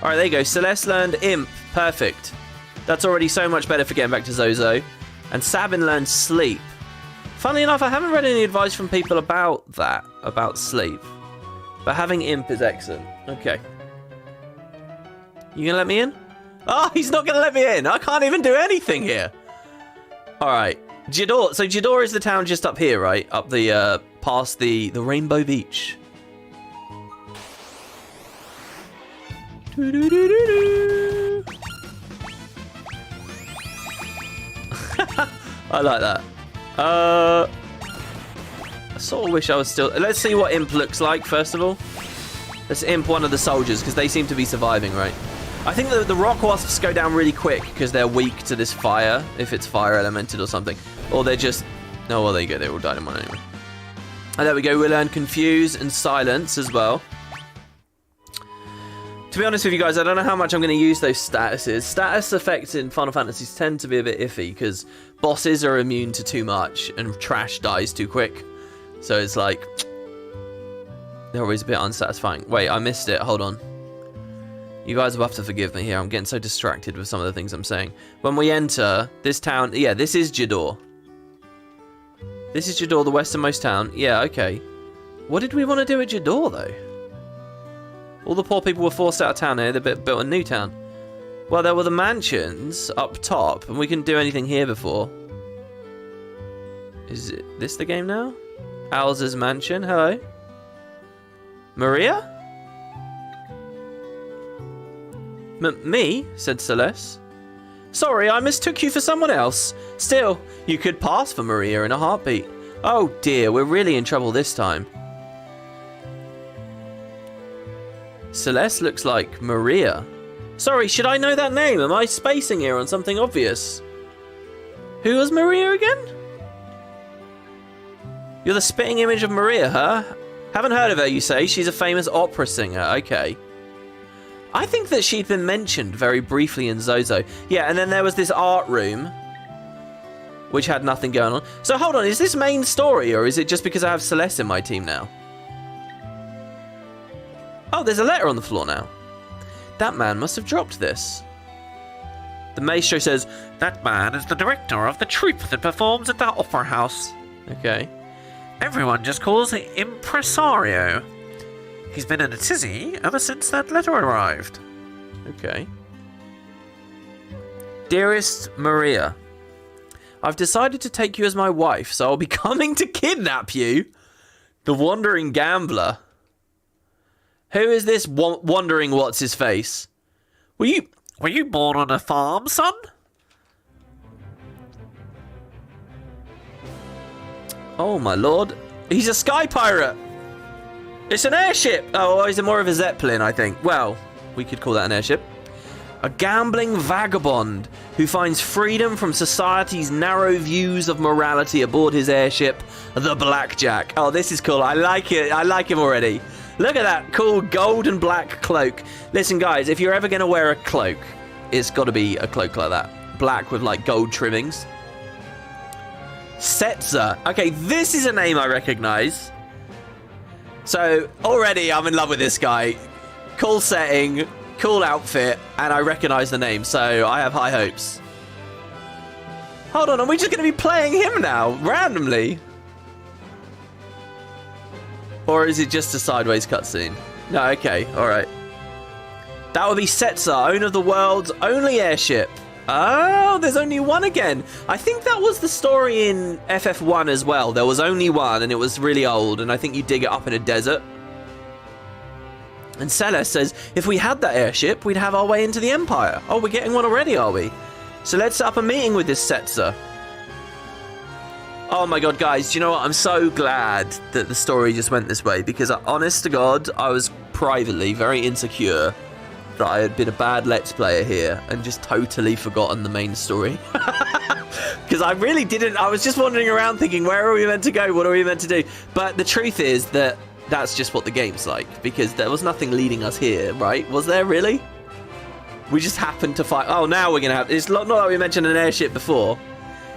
Alright, there you go. Celeste learned Imp. Perfect. That's already so much better for getting back to Zozo. And Sabin learned Sleep. Funnily enough, I haven't read any advice from people about that, about sleep. But having Imp is excellent. Okay. You gonna let me in? Oh, he's not gonna let me in. I can't even do anything here. Alright. Jador. So Jador is the town just up here, right? Up the, past the Rainbow Beach. I like that. I sort of wish I was still... Let's see what Imp looks like, first of all. Let's Imp one of the soldiers, because they seem to be surviving, right? I think that the rock wasps go down really quick, because they're weak to this fire, if it's fire elemented or something. Or they're just... Oh, well, there you go. They all died in one anyway. And there we go. We learn Confuse and Silence as well. To be honest with you guys, I don't know how much I'm going to use those statuses. Status effects in Final Fantasies tend to be a bit iffy because bosses are immune to too much and trash dies too quick. So it's like, they're always a bit unsatisfying. Wait, I missed it. Hold on. You guys will have to forgive me here. I'm getting so distracted with some of the things I'm saying. When we enter this town, yeah, this is Jador. This is Jador, the westernmost town. Yeah, okay. What did we want to do at Jador, though? All the poor people were forced out of town here. They built a new town. Well, there were the mansions up top, and we couldn't do anything here before. Is this the game now? Alza's mansion. Hello. Maria? Me? Said Celeste. Sorry, I mistook you for someone else. Still, you could pass for Maria in a heartbeat. Oh dear, we're really in trouble this time. Celeste looks like Maria. Sorry, should I know that name? Am I spacing here on something obvious? Who was Maria again? You're the spitting image of Maria, huh? Haven't heard of her, you say? She's a famous opera singer. Okay. I think that she'd been mentioned very briefly in Zozo. Yeah, and then there was this art room, which had nothing going on. So hold on, is this main story, or is it just because I have Celeste in my team now? Oh, there's a letter on the floor now. That man must have dropped this. The maestro says, that man is the director of the troupe that performs at the opera house. Okay. Everyone just calls him Impresario. He's been in a tizzy ever since that letter arrived. Okay. Dearest Maria, I've decided to take you as my wife, so I'll be coming to kidnap you. The Wandering Gambler. Who is this wandering what's his face? Were you born on a farm, son? Oh my lord. He's a sky pirate. It's an airship. Oh, is it more of a zeppelin, I think. Well, we could call that an airship. A gambling vagabond who finds freedom from society's narrow views of morality aboard his airship, the Blackjack. Oh, this is cool. I like it. I like him already. Look at that cool gold and black cloak. Listen, guys, if you're ever going to wear a cloak, it's got to be a cloak like that. Black with, like, gold trimmings. Setzer. Okay, this is a name I recognize. So, already I'm in love with this guy. Cool setting, cool outfit, and I recognize the name, so I have high hopes. Hold on, are we just going to be playing him now, randomly? Or is it just a sideways cutscene? No, okay, alright. That would be Setzer, owner of the world's only airship. Oh, there's only one again. I think that was the story in FF1 as well. There was only one, and it was really old, and I think you dig it up in a desert. And Celeste says, if we had that airship, we'd have our way into the Empire. Oh, we're getting one already, are we? So let's set up a meeting with this Setzer. Oh my god, guys, do you know what? I'm so glad that the story just went this way, because honest to God, I was privately very insecure that I had been a bad Let's Player here and just totally forgotten the main story. Because I really didn't. I was just wandering around thinking, where are we meant to go? What are we meant to do? But the truth is that that's just what the game's like, because there was nothing leading us here, right? Was there really? We just happened to find... Oh, now we're going to have... It's not that we mentioned an airship before.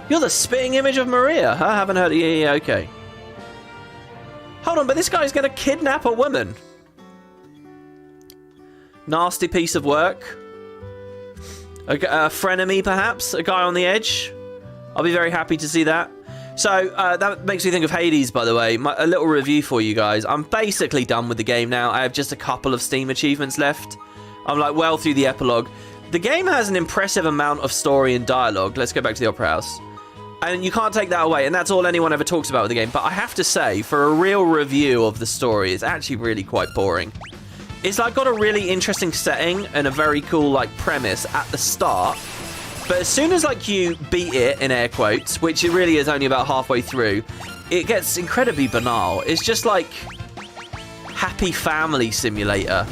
You're the spitting image of Maria. I haven't heard... Yeah, okay. Hold on, but this guy's going to kidnap a woman. Nasty piece of work. A frenemy, perhaps? A guy on the edge? I'll be very happy to see that. So, that makes me think of Hades, by the way. A little review for you guys. I'm basically done with the game now. I have just a couple of Steam achievements left. I'm, like, well through the epilogue. The game has an impressive amount of story and dialogue. Let's go back to the Opera House. And you can't take that away, and that's all anyone ever talks about with the game. But I have to say, for a real review of the story, it's actually really quite boring. It's like got a really interesting setting and a very cool like premise at the start, but as soon as like you beat it in air quotes, which it really is only about halfway through, it gets incredibly banal. It's just like Happy Family Simulator.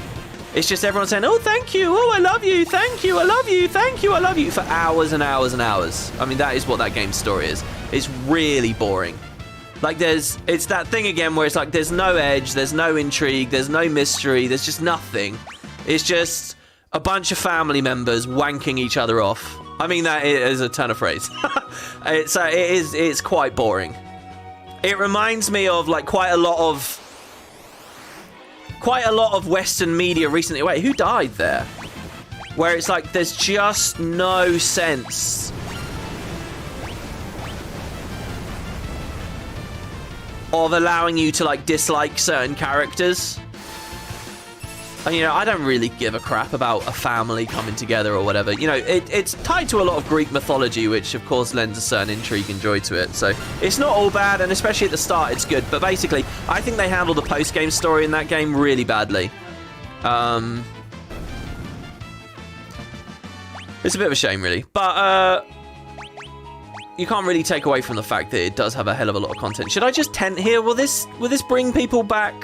It's just everyone saying, "Oh, thank you. Oh, I love you. Thank you. I love you. Thank you. I love you," for hours and hours and hours. I mean, that is what that game's story is. It's really boring. Like, it's that thing again where it's like, there's no edge, there's no intrigue, there's no mystery, there's just nothing. It's just a bunch of family members wanking each other off. I mean, that is a turn of phrase. It's quite boring. It reminds me of, like, quite a lot of Western media recently. Wait, who died there? Where it's like, there's just no sense of allowing you to, like, dislike certain characters. And, you know, I don't really give a crap about a family coming together or whatever. You know, it's tied to a lot of Greek mythology, which, of course, lends a certain intrigue and joy to it. So, it's not all bad, and especially at the start, it's good. But basically, I think they handled the post-game story in that game really badly. It's a bit of a shame, really. But, you can't really take away from the fact that it does have a hell of a lot of content. Should I just tent here? Will this bring people back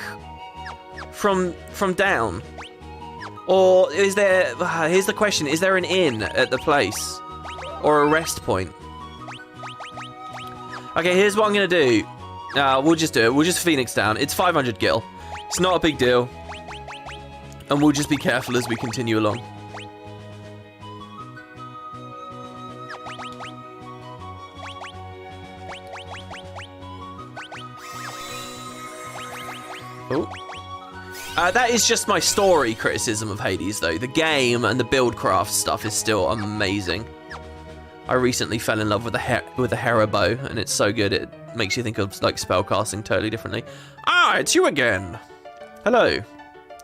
from down? Or is there... here's the question. Is there an inn at the place? Or a rest point? Okay, here's what I'm going to do. We'll just do it. We'll just Phoenix down. It's 500 gil. It's not a big deal. And we'll just be careful as we continue along. Oh. That is just my story criticism of Hades, though. The game and the buildcraft stuff is still amazing. I recently fell in love with the Haribo, and it's so good it makes you think of like spellcasting totally differently. Ah, it's you again. Hello.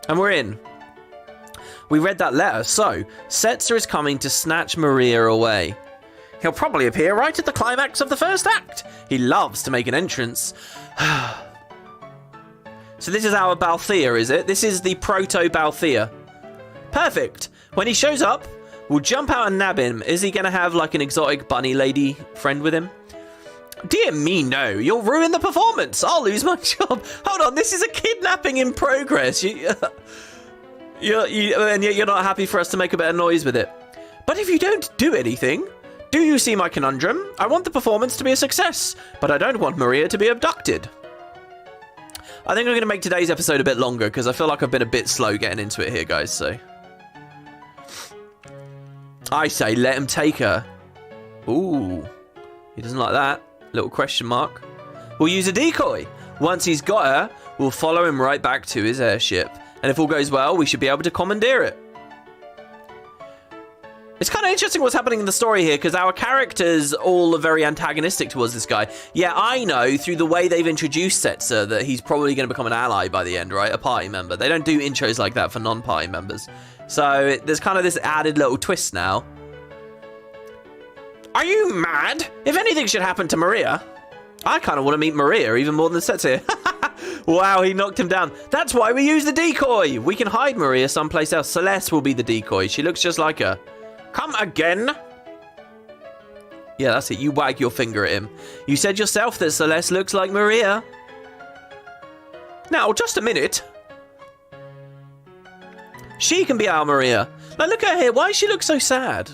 And we're in. We read that letter, so Setzer is coming to snatch Maria away. He'll probably appear right at the climax of the first act. He loves to make an entrance. So this is our Balthea, is it? This is the proto-Balthea. Perfect. When he shows up, we'll jump out and nab him. Is he going to have like an exotic bunny lady friend with him? Dear me, no. You'll ruin the performance. I'll lose my job. Hold on, this is a kidnapping in progress. And yet you're not happy for us to make a bit of noise with it. But if you don't do anything, do you see my conundrum? I want the performance to be a success, but I don't want Maria to be abducted. I think I'm going to make today's episode a bit longer because I feel like I've been a bit slow getting into it here, guys, so... I say let him take her. Ooh. He doesn't like that. Little question mark. We'll use a decoy. Once he's got her, we'll follow him right back to his airship. And if all goes well, we should be able to commandeer it. It's kind of interesting what's happening in the story here, because our characters all are very antagonistic towards this guy. Yeah, I know through the way they've introduced Setzer that he's probably going to become an ally by the end, right? A party member. They don't do intros like that for non-party members. So there's kind of this added little twist now. Are you mad? If anything should happen to Maria, I kind of want to meet Maria even more than Setzer. Wow, he knocked him down. That's why we use the decoy. We can hide Maria someplace else. Celeste will be the decoy. She looks just like her. Come again. Yeah, that's it. You wag your finger at him. You said yourself that Celeste looks like Maria. Now, just a minute. She can be our Maria. Now, look at her here. Why does she look so sad?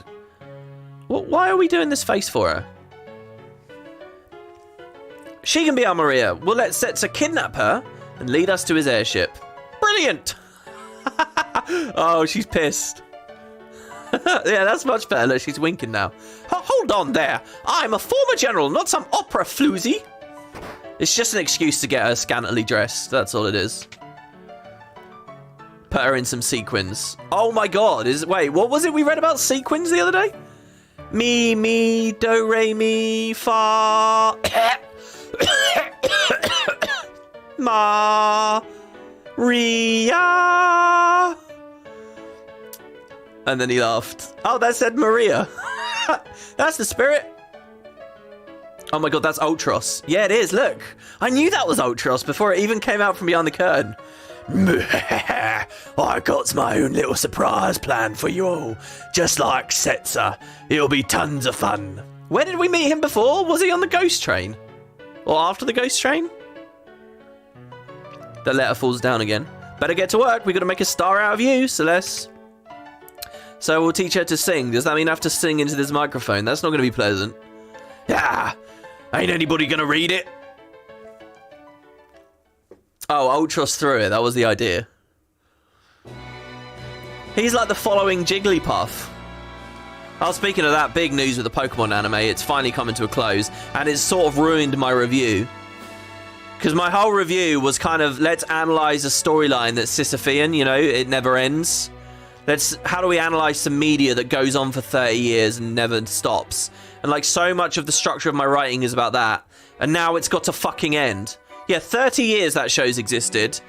Why are we doing this face for her? She can be our Maria. We'll let Setzer kidnap her and lead us to his airship. Brilliant. Oh, she's pissed. Yeah, that's much better. Look, she's winking now. Oh, hold on there. I'm a former general, not some opera floozy. It's just an excuse to get her scantily dressed. That's all it is. Put her in some sequins. Oh my god. Wait, what was it we read about sequins the other day? Mi, mi, do, re, mi, fa. Ma. Ria. And then he laughed. Oh, that said Maria. That's the spirit. Oh my god, that's Ultros. Yeah, it is, look. I knew that was Ultros before it even came out from behind the curtain. I got my own little surprise plan for you all. Just like Setzer. It'll be tons of fun. Where did we meet him before? Was he on the ghost train? Or after the ghost train? The letter falls down again. Better get to work. We got to make a star out of you, Celeste. So we'll teach her to sing. Does that mean I have to sing into this microphone? That's not going to be pleasant. Yeah, ain't anybody going to read it? Oh, Ultros threw it. That was the idea. He's like the following Jigglypuff. Oh, speaking of that, big news with the Pokemon anime. It's finally coming to a close. And it's sort of ruined my review. Because my whole review was kind of, let's analyze a storyline that's Sisyphean, you know, it never ends. How do we analyze some media that goes on for 30 years and never stops? And like so much of the structure of my writing is about that. And now it's got to fucking end. Yeah, 30 years that show's existed.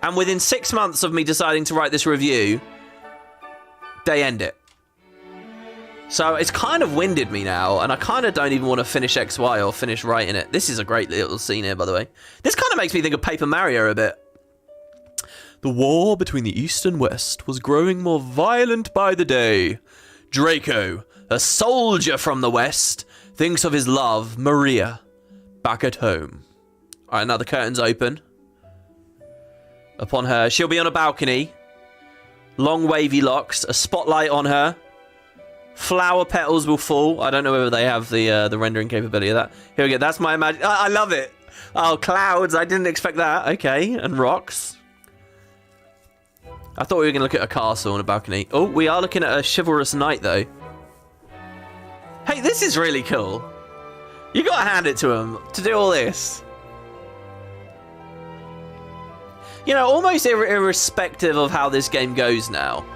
And within 6 months of me deciding to write this review, they end it. So it's kind of winded me now. And I kind of don't even want to finish XY or finish writing it. This is a great little scene here, by the way. This kind of makes me think of Paper Mario a bit. The war between the East and West was growing more violent by the day. Draco, a soldier from the West, thinks of his love, Maria, back at home. Alright, now the curtain's open. Upon her, she'll be on a balcony. Long wavy locks, a spotlight on her. Flower petals will fall. I don't know whether they have the rendering capability of that. Here we go, that's my imagine. I love it. Oh, clouds, I didn't expect that. Okay, and rocks. I thought we were going to look at a castle and a balcony. Oh, we are looking at a chivalrous knight, though. Hey, this is really cool. You got to hand it to him to do all this. You know, almost irrespective of how this game goes now,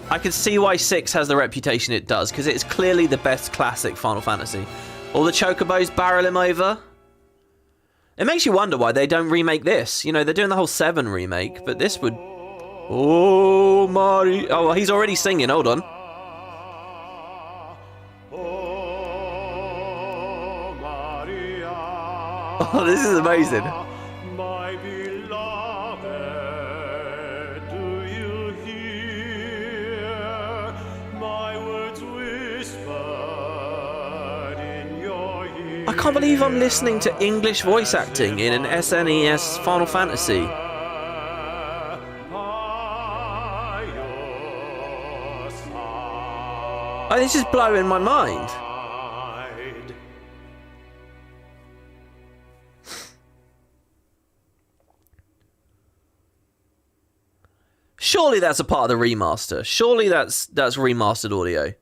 I can see why 6 has the reputation it does, because it's clearly the best classic Final Fantasy. All the chocobos barrel him over. It makes you wonder why they don't remake this. You know, they're doing the whole 7 remake, but this would... Oh, Mario. Oh, he's already singing. Hold on. Oh, this is amazing. I can't believe I'm listening to English voice acting in an SNES Final Fantasy. Oh, this is blowing my mind. Surely that's a part of the remaster. Surely that's remastered audio.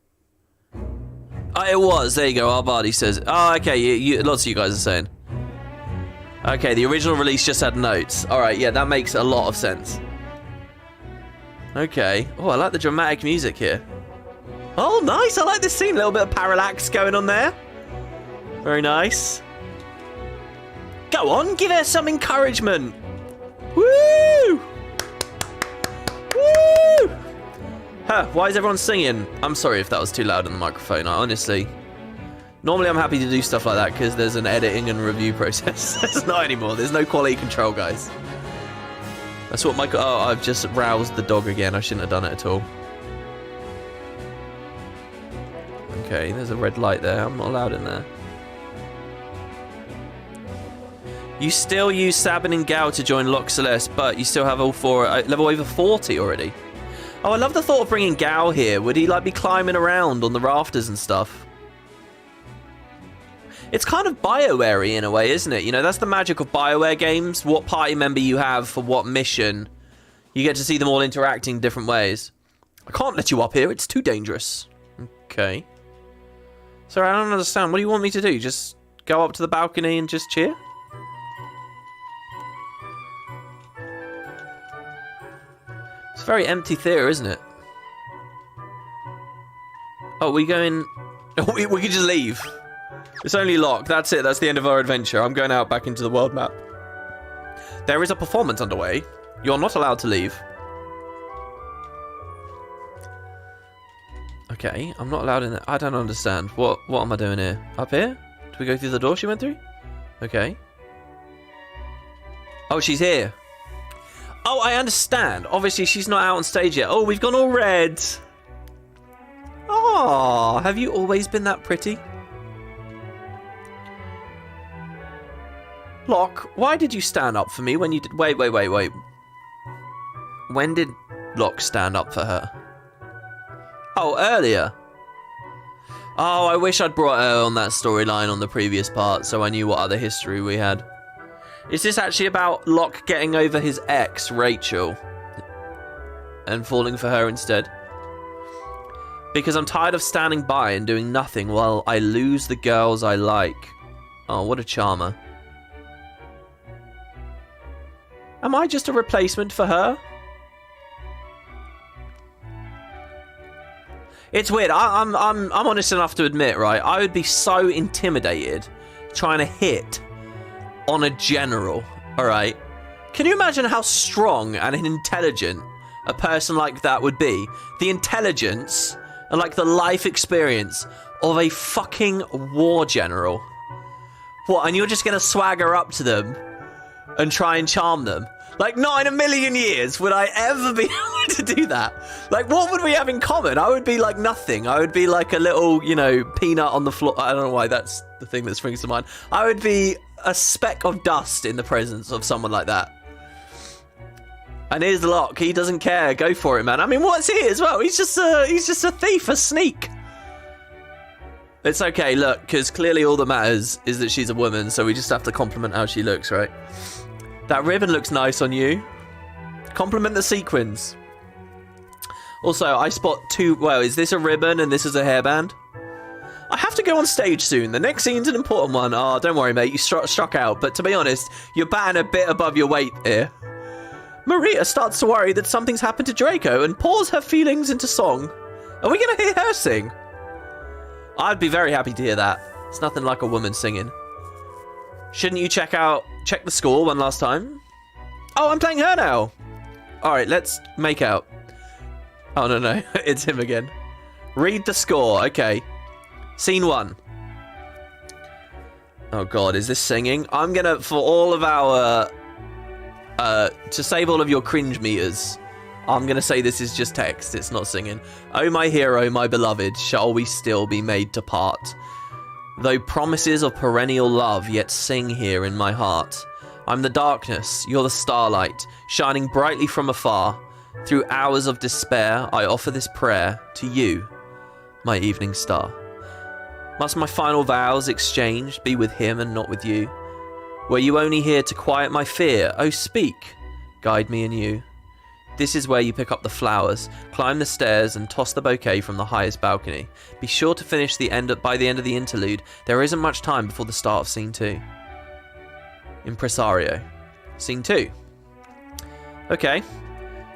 Oh, it was. There you go. Arbadi says. Oh, okay. Lots of you guys are saying. Okay, the original release just had notes. All right, yeah, that makes a lot of sense. Okay. Oh, I like the dramatic music here. Oh, nice. I like this scene. A little bit of parallax going on there. Very nice. Go on, give her some encouragement. Woo! Woo! Huh, why is everyone singing? I'm sorry if that was too loud on the microphone. Honestly, normally I'm happy to do stuff like that because there's an editing and review process. There's not anymore. There's no quality control, guys. That's what Michael... Oh, I've just roused the dog again. I shouldn't have done it at all. Okay, there's a red light there. I'm not allowed in there. You still use Sabin and Gao to join Loch Celeste, but you still have all four level over 40 already. Oh, I love the thought of bringing Gao here. Would he like be climbing around on the rafters and stuff? It's kind of BioWare-y in a way, isn't it? You know, that's the magic of BioWare games. What party member you have for what mission. You get to see them all interacting different ways. I can't let you up here. It's too dangerous. Okay. Sorry, I don't understand. What do you want me to do? Just go up to the balcony and just cheer? It's a very empty theatre, isn't it? Oh, we going... we could just leave. It's only locked. That's it. That's the end of our adventure. I'm going out back into the world map. There is a performance underway. You're not allowed to leave. Okay, I'm not allowed in there. I don't understand. What am I doing here? Up here? Do we go through the door she went through? Okay. Oh, she's here. Oh, I understand. Obviously, she's not out on stage yet. Oh, we've gone all red. Oh, have you always been that pretty? Locke, why did you stand up for me when you did... Wait. When did Locke stand up for her? Oh, earlier. Oh, I wish I'd brought her on that storyline on the previous part so I knew what other history we had. Is this actually about Locke getting over his ex, Rachel, and falling for her instead? Because I'm tired of standing by and doing nothing while I lose the girls I like. Oh, what a charmer. Am I just a replacement for her? It's weird. I'm honest enough to admit, right? I would be so intimidated trying to hit on a general, all right? Can you imagine how strong and intelligent a person like that would be? The intelligence and like the life experience of a fucking war general. What, and you're just gonna swagger up to them and try and charm them? Like, not in a million years would I ever be able to do that. Like, what would we have in common? I would be like nothing. I would be like a little, you know, peanut on the floor. I don't know why that's the thing that springs to mind. I would be a speck of dust in the presence of someone like that. And here's Locke. He doesn't care. Go for it, man. I mean, what's he as well? He's just a thief, a sneak. It's okay, look, because clearly all that matters is that she's a woman, so we just have to compliment how she looks, right? That ribbon looks nice on you. Compliment the sequins. Also, I spot two... Well, is this a ribbon and this is a hairband? I have to go on stage soon. The next scene's an important one. Oh, don't worry, mate. You struck out. But to be honest, you're batting a bit above your weight here. Maria starts to worry that something's happened to Draco and pours her feelings into song. Are we going to hear her sing? I'd be very happy to hear that. It's nothing like a woman singing. Shouldn't you check the score one last time? Oh, I'm playing her now. All right, let's make out. Oh, no. It's him again. Read the score. Okay. Scene 1. Oh, God. Is this singing? I'm going to, for all of our... to save all of your cringe meters, I'm going to say this is just text. It's not singing. Oh, my hero, my beloved, shall we still be made to part? Though promises of perennial love yet sing here in my heart. I'm the darkness, you're the starlight, shining brightly from afar. Through hours of despair, I offer this prayer to you, my evening star. Must my final vows exchanged be with him and not with you? Were you only here to quiet my fear? Oh, speak, guide me anew. This is where you pick up the flowers, climb the stairs, and toss the bouquet from the highest balcony. Be sure to finish by the end of the interlude. There isn't much time before the start of Scene 2. Impresario. Scene 2. Okay.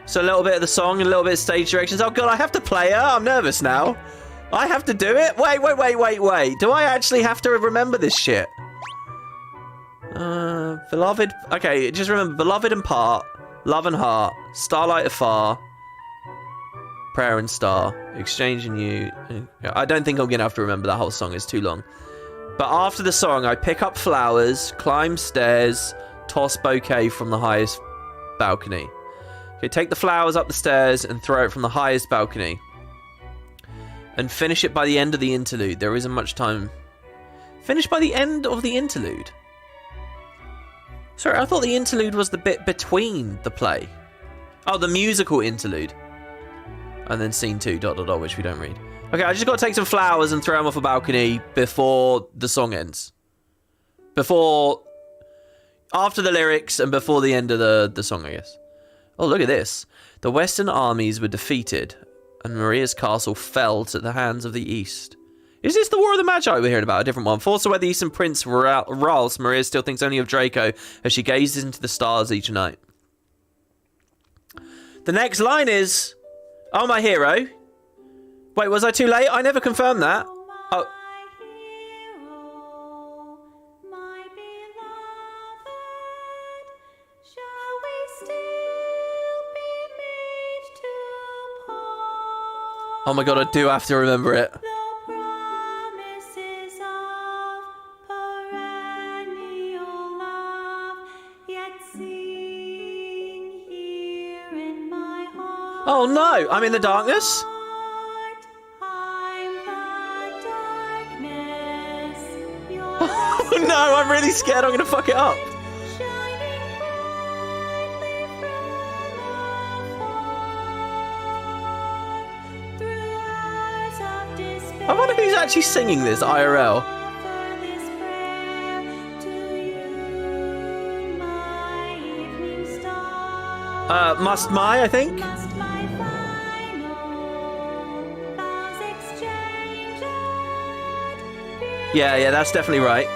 So a little bit of the song and a little bit of stage directions. Oh god, I have to play her? I'm nervous now. I have to do it? Wait. Do I actually have to remember this shit? Beloved. Okay, just remember beloved and part, love and heart, starlight afar, prayer and star, exchange and you. I don't think I'm gonna have to remember that whole song. It's too long. But after the song, I pick up flowers, climb stairs, toss bouquet from the highest balcony. Okay, take the flowers up the stairs and throw it from the highest balcony. And finish it by the end of the interlude. There isn't much time. Finish by the end of the interlude? Sorry, I thought the interlude was the bit between the play. Oh, the musical interlude. And then Scene 2, ... which we don't read. Okay, I just got to take some flowers and throw them off a balcony before the song ends. After the lyrics and before the end of the song, I guess. Oh, look at this. The Western armies were defeated, and Maria's castle fell to the hands of the East. Is this the War of the Magi we're hearing about? A different one. Forced away the Eastern Prince Ralph, Maria still thinks only of Draco as she gazes into the stars each night. The next line is, oh, my hero. Wait, was I too late? I never confirmed that. Oh. Oh my god, I do have to remember it. Oh no, I'm in the darkness. Oh no, I'm really scared I'm gonna fuck it up. I wonder who's actually singing this IRL. Must My, I think. Yeah, that's definitely right.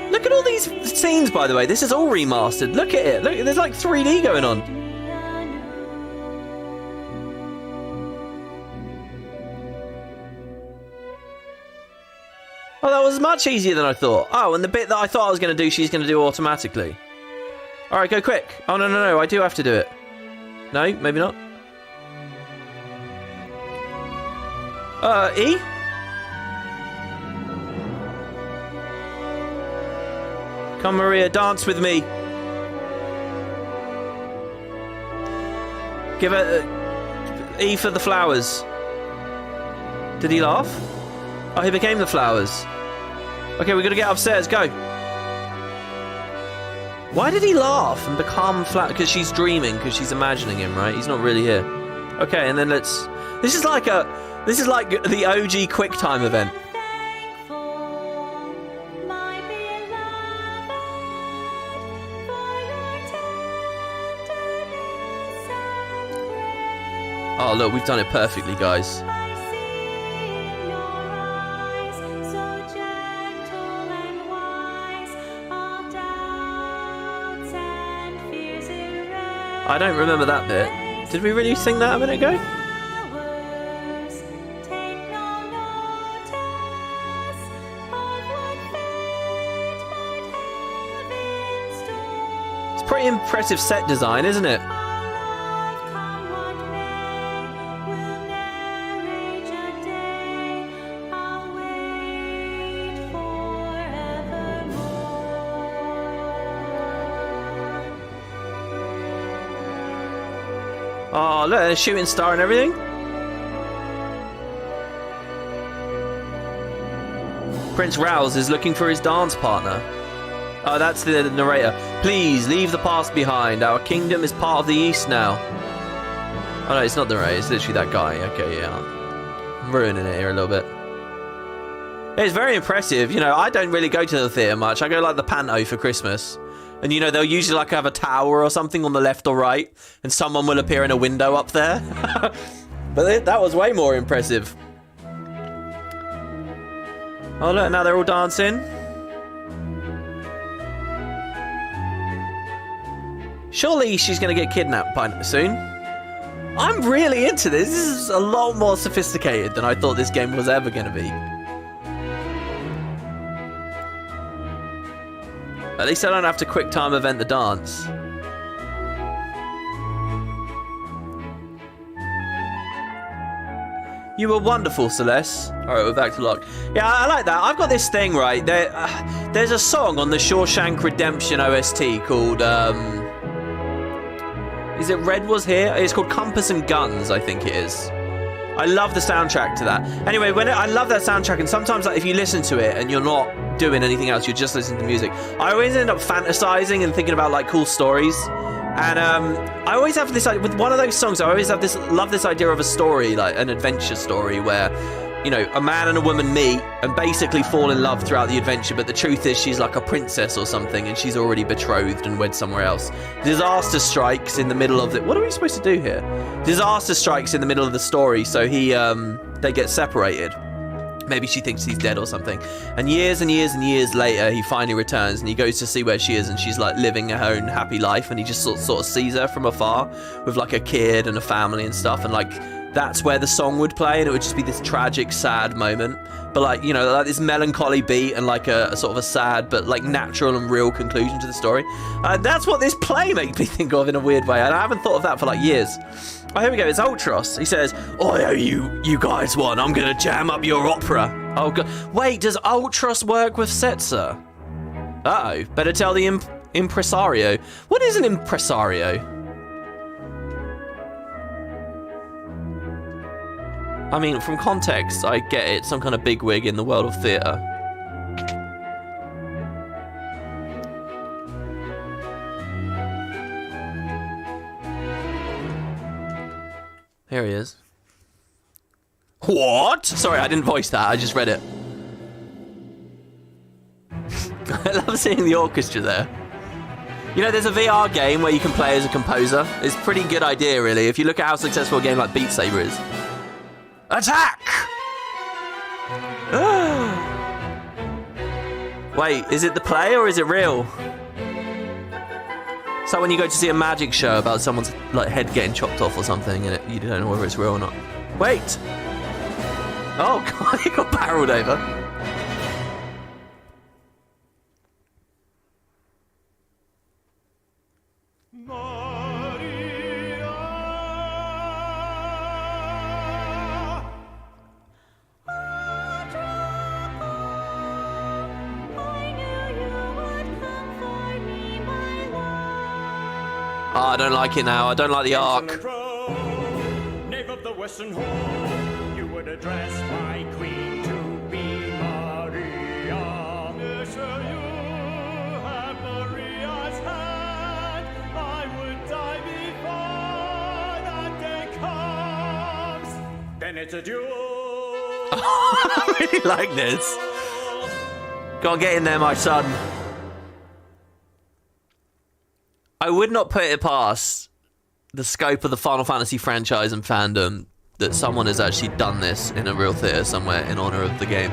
Look at all these scenes, by the way. This is all remastered. Look at it. Look, there's like 3D going on. Oh, that was much easier than I thought. Oh, and the bit that I thought I was going to do, she's going to do automatically. All right, go quick. Oh, no. I do have to do it. No, maybe not. E? Come, Maria, dance with me. Give her E for the flowers. Did he laugh? Oh, he became the flowers. Okay, we got to get upstairs. Go. Why did he laugh and become flat? Because she's dreaming, because she's imagining him, right? He's not really here. Okay, and then let's... This is like the OG QuickTime event. Oh, look, we've done it perfectly, guys. I don't remember that bit. Did we really sing that a minute ago? It's pretty impressive set design, isn't it? Oh, look, there's a shooting star and everything. Prince Rouse is looking for his dance partner. Oh, that's the narrator. Please, leave the past behind. Our kingdom is part of the East now. Oh, no, it's not the narrator. It's literally that guy. Okay, yeah. I'm ruining it here a little bit. It's very impressive. You know, I don't really go to the theatre much. I go, like, the Panto for Christmas. And, you know, they'll usually, like, have a tower or something on the left or right. And someone will appear in a window up there. But that was way more impressive. Oh, look, now they're all dancing. Surely she's going to get kidnapped by soon. I'm really into this. This is a lot more sophisticated than I thought this game was ever going to be. At least I don't have to quick time event the dance. You were wonderful, Celeste. Alright, we're back to Locke. Yeah, I like that. I've got this thing, right? There's a song on the Shawshank Redemption OST called, is it Red Was Here? It's called Compass and Guns, I think it is. I love the soundtrack to that. Anyway, I love that soundtrack, and sometimes, like, if you listen to it and you're not doing anything else, you're just listening to music, I always end up fantasizing and thinking about, like, cool stories. And I always have this, with one of those songs, I always have this, love this idea of a story, like an adventure story where, you know, a man and a woman meet and basically fall in love throughout the adventure, but the truth is she's like a princess or something and she's already betrothed and wed somewhere else. Disaster strikes in the middle of it. What are we supposed to do here? Disaster strikes in the middle of the story, so they get separated. Maybe she thinks he's dead or something. And years and years and years later, he finally returns and he goes to see where she is, and she's like living her own happy life, and he just sort of sees her from afar with like a kid and a family and stuff, and like that's where the song would play, and it would just be this tragic, sad moment. But like, you know, like this melancholy beat and like a sort of a sad but like natural and real conclusion to the story. That's what this play makes me think of in a weird way, and I haven't thought of that for like years. Oh, here we go. It's Ultros. He says, "Oh, you guys won. I'm gonna jam up your opera." Oh god. Wait, does Ultros work with Setzer? Uh-oh. Better tell the impresario. What is an impresario? I mean, from context, I get it. Some kind of bigwig in the world of theatre. Here he is. What? Sorry, I didn't voice that. I just read it. I love seeing the orchestra there. You know, there's a VR game where you can play as a composer. It's a pretty good idea, really, if you look at how successful a game like Beat Saber is. Attack! Wait, is it the play or is it real? So when you go to see a magic show about someone's like head getting chopped off or something, and you don't know whether it's real or not. Wait! Oh god, he got barreled over. Oh, I don't like it now. I don't like the arc. Knave of the Western Hall, you would address my queen to be Maria. Sure you have Maria's hand. I would die before that day comes. Then it's a duel. I really like this. Go on, get in there, my son. I would not put it past the scope of the Final Fantasy franchise and fandom that someone has actually done this in a real theatre somewhere in honour of the game.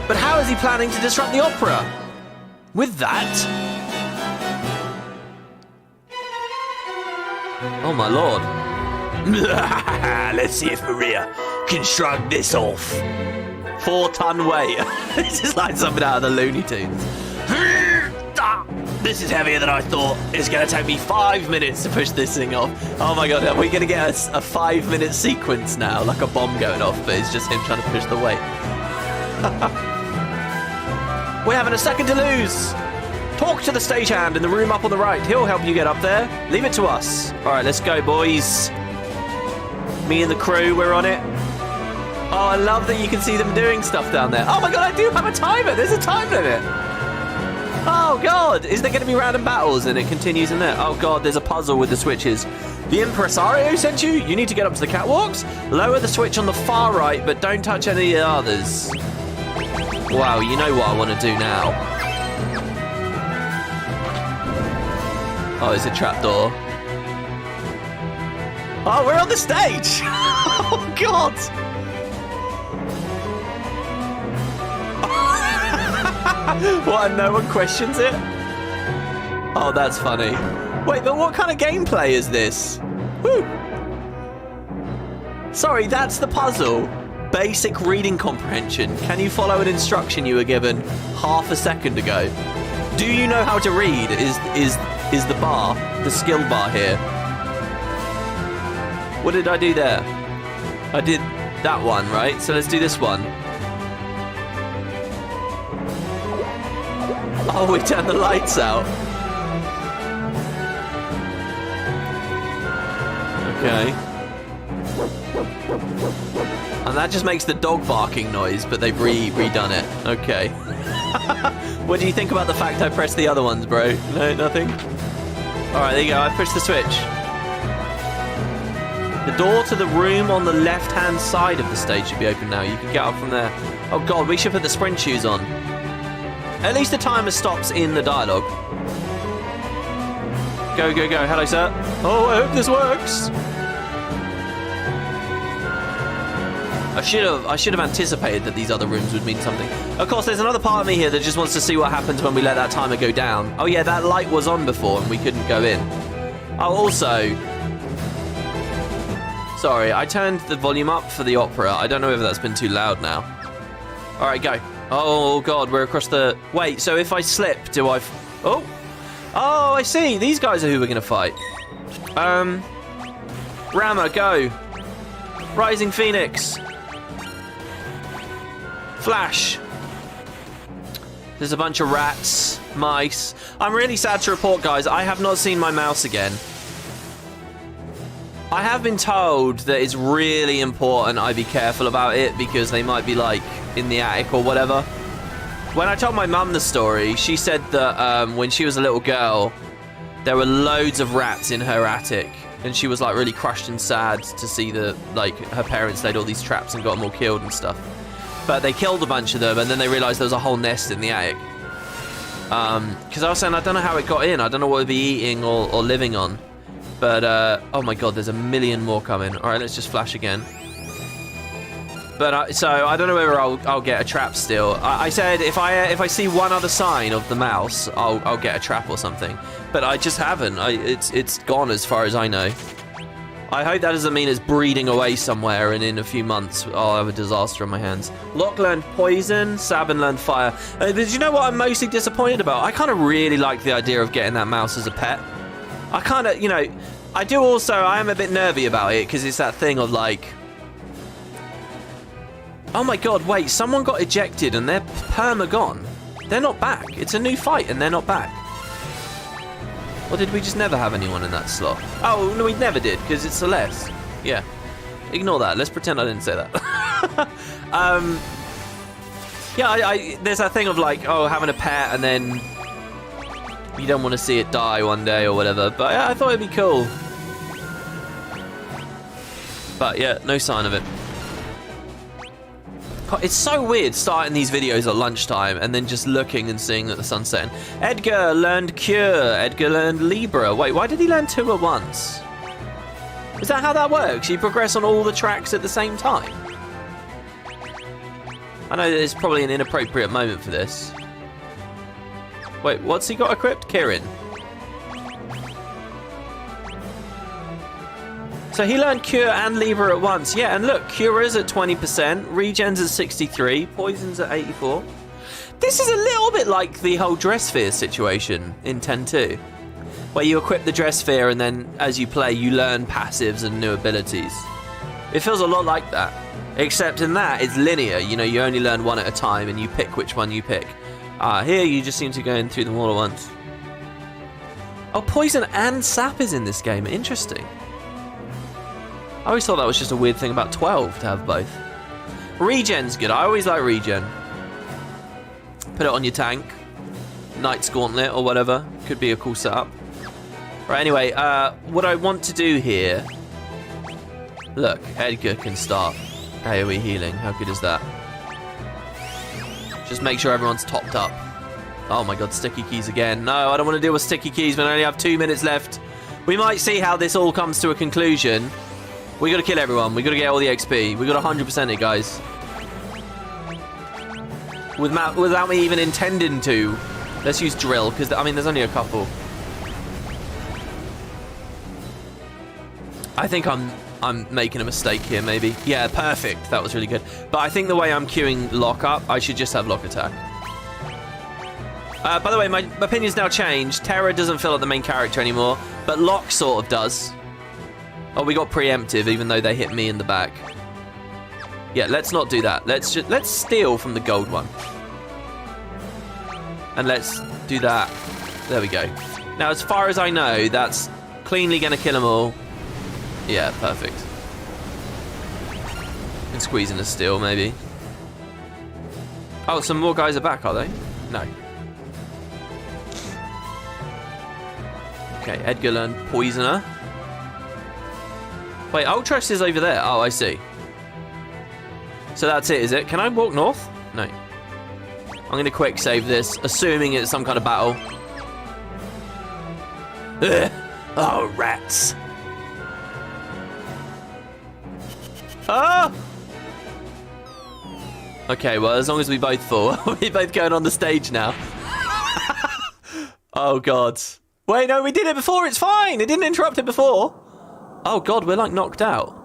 But how is he planning to disrupt the opera? With that? Oh my lord. Let's see if Maria can shrug this off. 4-ton weight. This is like something out of the Looney Tunes. This is heavier than I thought. It's going to take me 5 minutes to push this thing off. Oh my god, are we going to get a 5-minute sequence now? Like a bomb going off, but it's just him trying to push the weight. We're having a second to lose. Talk to the stagehand in the room up on the right. He'll help you get up there. Leave it to us. All right, let's go, boys. Me and the crew, we're on it. Oh, I love that you can see them doing stuff down there. Oh my god, I do have a timer. There's a time limit. Oh god, is there going to be random battles? And it continues in there. Oh god, there's a puzzle with the switches. The impresario sent you? You need to get up to the catwalks. Lower the switch on the far right, but don't touch any of the others. Wow, you know what I want to do now. Oh, it's a trapdoor. Oh, we're on the stage! Oh god! What, and no one questions it? Oh, that's funny. Wait, but what kind of gameplay is this? Woo! Sorry, that's the puzzle. Basic reading comprehension. Can you follow an instruction you were given half a second ago? Do you know how to read? Is the bar, the skill bar here? What did I do there? I did that one, right? So let's do this one. Oh, we turned the lights out. Okay. And that just makes the dog barking noise, but they've redone it. Okay. What do you think about the fact I pressed the other ones, bro? No, nothing? Alright, there you go. I pushed the switch. The door to the room on the left-hand side of the stage should be open now. You can get up from there. Oh god, we should put the sprint shoes on. At least the timer stops in the dialogue. Go, go, go. Hello, sir. Oh, I hope this works. I should have anticipated that these other rooms would mean something. Of course, there's another part of me here that just wants to see what happens when we let that timer go down. Oh yeah, that light was on before and we couldn't go in. Oh, also... Sorry, I turned the volume up for the opera. I don't know whether that's been too loud now. Alright, go. Oh god, we're across the... Wait, so if I slip, do I... Oh! Oh, I see. These guys are who we're going to fight. Rama, go. Rising Phoenix. Flash. There's a bunch of rats, mice. I'm really sad to report, guys, I have not seen my mouse again. I have been told that it's really important I be careful about it because they might be, like, in the attic or whatever. When I told my mum the story, she said that when she was a little girl, there were loads of rats in her attic. And she was, like, really crushed and sad to see that, like, her parents laid all these traps and got them all killed and stuff. But they killed a bunch of them, and then they realised there was a whole nest in the attic. Because I was saying, I don't know how it got in. I don't know what it'd be eating or living on. But, oh my god, there's a million more coming. All right, let's just flash again. But, so, I don't know whether I'll get a trap still. I said if I see one other sign of the mouse, I'll get a trap or something. But I just haven't. It's gone as far as I know. I hope that doesn't mean it's breeding away somewhere and in a few months I'll have a disaster on my hands. Locke learned poison, Sabin learned fire. Did you know what I'm mostly disappointed about? I kind of really like the idea of getting that mouse as a pet. I kind of, you know, I do also, I am a bit nervy about it because it's that thing of like... Oh my god, wait, someone got ejected and they're perma gone. They're not back. It's a new fight and they're not back. Or did we just never have anyone in that slot? Oh, no, we never did, because it's Celeste. Yeah. Ignore that. Let's pretend I didn't say that. Yeah, there's that thing of, like, oh, having a pet, and then you don't want to see it die one day or whatever. But yeah, I thought it'd be cool. But yeah, no sign of it. It's so weird starting these videos at lunchtime and then just looking and seeing that the sun's setting. Edgar learned Cure. Edgar learned Libra. Wait, why did he learn 2 at once? Is that how that works? You progress on all the tracks at the same time? I know there's probably an inappropriate moment for this. Wait, what's he got equipped? Kirin. So he learned Cure and Libra at once. Yeah, and look, Cure is at 20%, Regen's at 63, Poison's at 84. This is a little bit like the whole Dress Sphere situation in 10.2, where you equip the Dress Sphere and then as you play, you learn passives and new abilities. It feels a lot like that, except in that, it's linear. You know, you only learn one at a time and you pick which one you pick. Here you just seem to go in through them all at once. Oh, poison and sap is in this game. Interesting. I always thought that was just a weird thing about 12 to have both. Regen's good. I always like regen. Put it on your tank. Knight's Gauntlet or whatever. Could be a cool setup. Right, anyway, what I want to do here... Look, Edgar can start AoE healing. How good is that? Just make sure everyone's topped up. Oh my god, sticky keys again. No, I don't want to deal with sticky keys when I only have 2 minutes left. We might see how this all comes to a conclusion. We gotta kill everyone. We gotta get all the XP. We gotta 100% it, guys. Without me even intending to. Let's use drill, because, I mean, there's only a couple. I think I'm making a mistake here, maybe. Yeah, perfect. That was really good. But I think the way I'm queuing lock up, I should just have lock attack. By the way, my opinion's now changed. Terra doesn't feel like the main character anymore, but Lock sort of does. Oh, we got preemptive, even though they hit me in the back. Yeah, let's not do that. Let's steal from the gold one. And let's do that. There we go. Now, as far as I know, that's cleanly going to kill them all. Yeah, perfect. And squeeze in a steal, maybe. Oh, some more guys are back, are they? No. Okay, Edgar learned Poisoner. Wait, Ultras is over there. Oh, I see. So that's it, is it? Can I walk north? No. I'm going to quick save this, assuming it's some kind of battle. Ugh. Oh, rats. Ah! Okay, well, as long as we both fall. We're both going on the stage now. Oh, God. Wait, no, we did it before. It's fine. It didn't interrupt it before. Oh, God, we're, like, knocked out.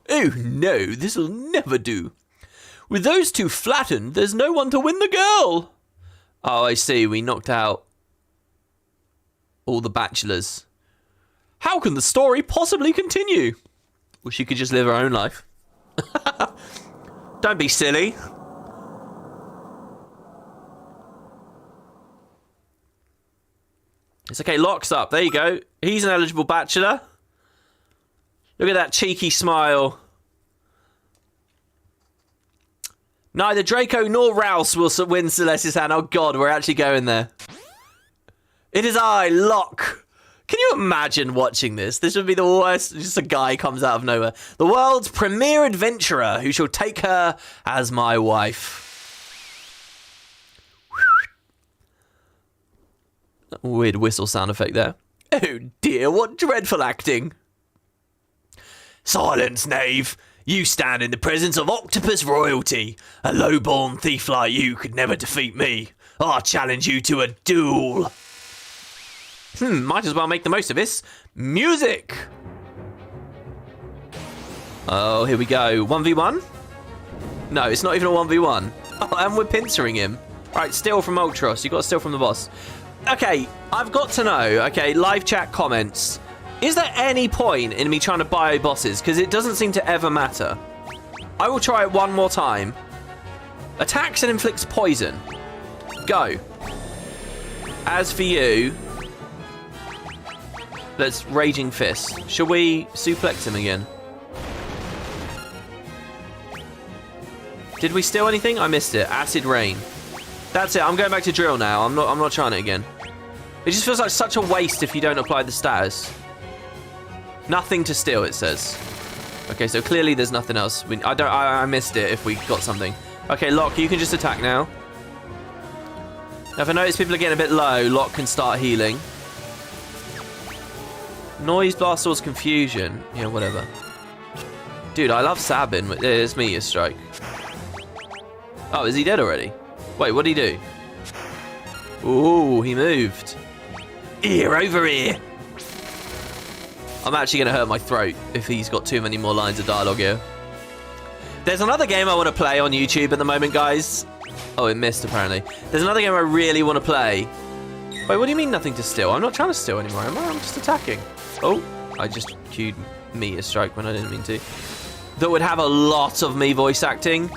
Oh, no, this'll never do. With those two flattened, there's no one to win the girl. Oh, I see. We knocked out all the bachelors. How can the story possibly continue? Well, she could just live her own life. Don't be silly. It's okay, Lock's up. There you go. He's an eligible bachelor. Look at that cheeky smile. Neither Draco nor Rouse will win Celeste's hand. Oh, God, we're actually going there. It is I, Locke. Can you imagine watching this? This would be the worst. Just a guy comes out of nowhere. The world's premier adventurer who shall take her as my wife. Weird whistle sound effect there. Oh dear, what dreadful acting. Silence, knave. You stand in the presence of octopus royalty. A low-born thief like you could never defeat me. I challenge you to a duel. Might as well make the most of this. Music! Oh, here we go. 1v1? No, it's not even a 1v1. Oh, and we're pincering him. Right, steal from Ultros. You got to steal from the boss. Okay, I've got to know. Okay, live chat comments. Is there any point in me trying to buy bosses? Because it doesn't seem to ever matter. I will try it one more time. Attacks and inflicts poison. Go. As for you... Let's Raging Fist. Shall we suplex him again? Did we steal anything? I missed it. Acid Rain. That's it. I'm going back to drill now. I'm not trying it again. It just feels like such a waste if you don't apply the status. Nothing to steal, it says. Okay, so clearly there's nothing else. I missed it if we got something. Okay, Locke, you can just attack now. Now, if I notice people are getting a bit low, Locke can start healing. Noise, blast, source, confusion. Yeah, whatever. Dude, I love Sabin. It's Meteor Strike. Oh, is he dead already? Wait, what did he do? Ooh, he moved. Over here. I'm actually going to hurt my throat if he's got too many more lines of dialogue here. There's another game I want to play on YouTube at the moment, guys. Oh, it missed, apparently. There's another game I really want to play. Wait, what do you mean nothing to steal? I'm not trying to steal anymore, am I? I'm just attacking. Oh, I just queued Meteor Strike when I didn't mean to. That would have a lot of me voice acting.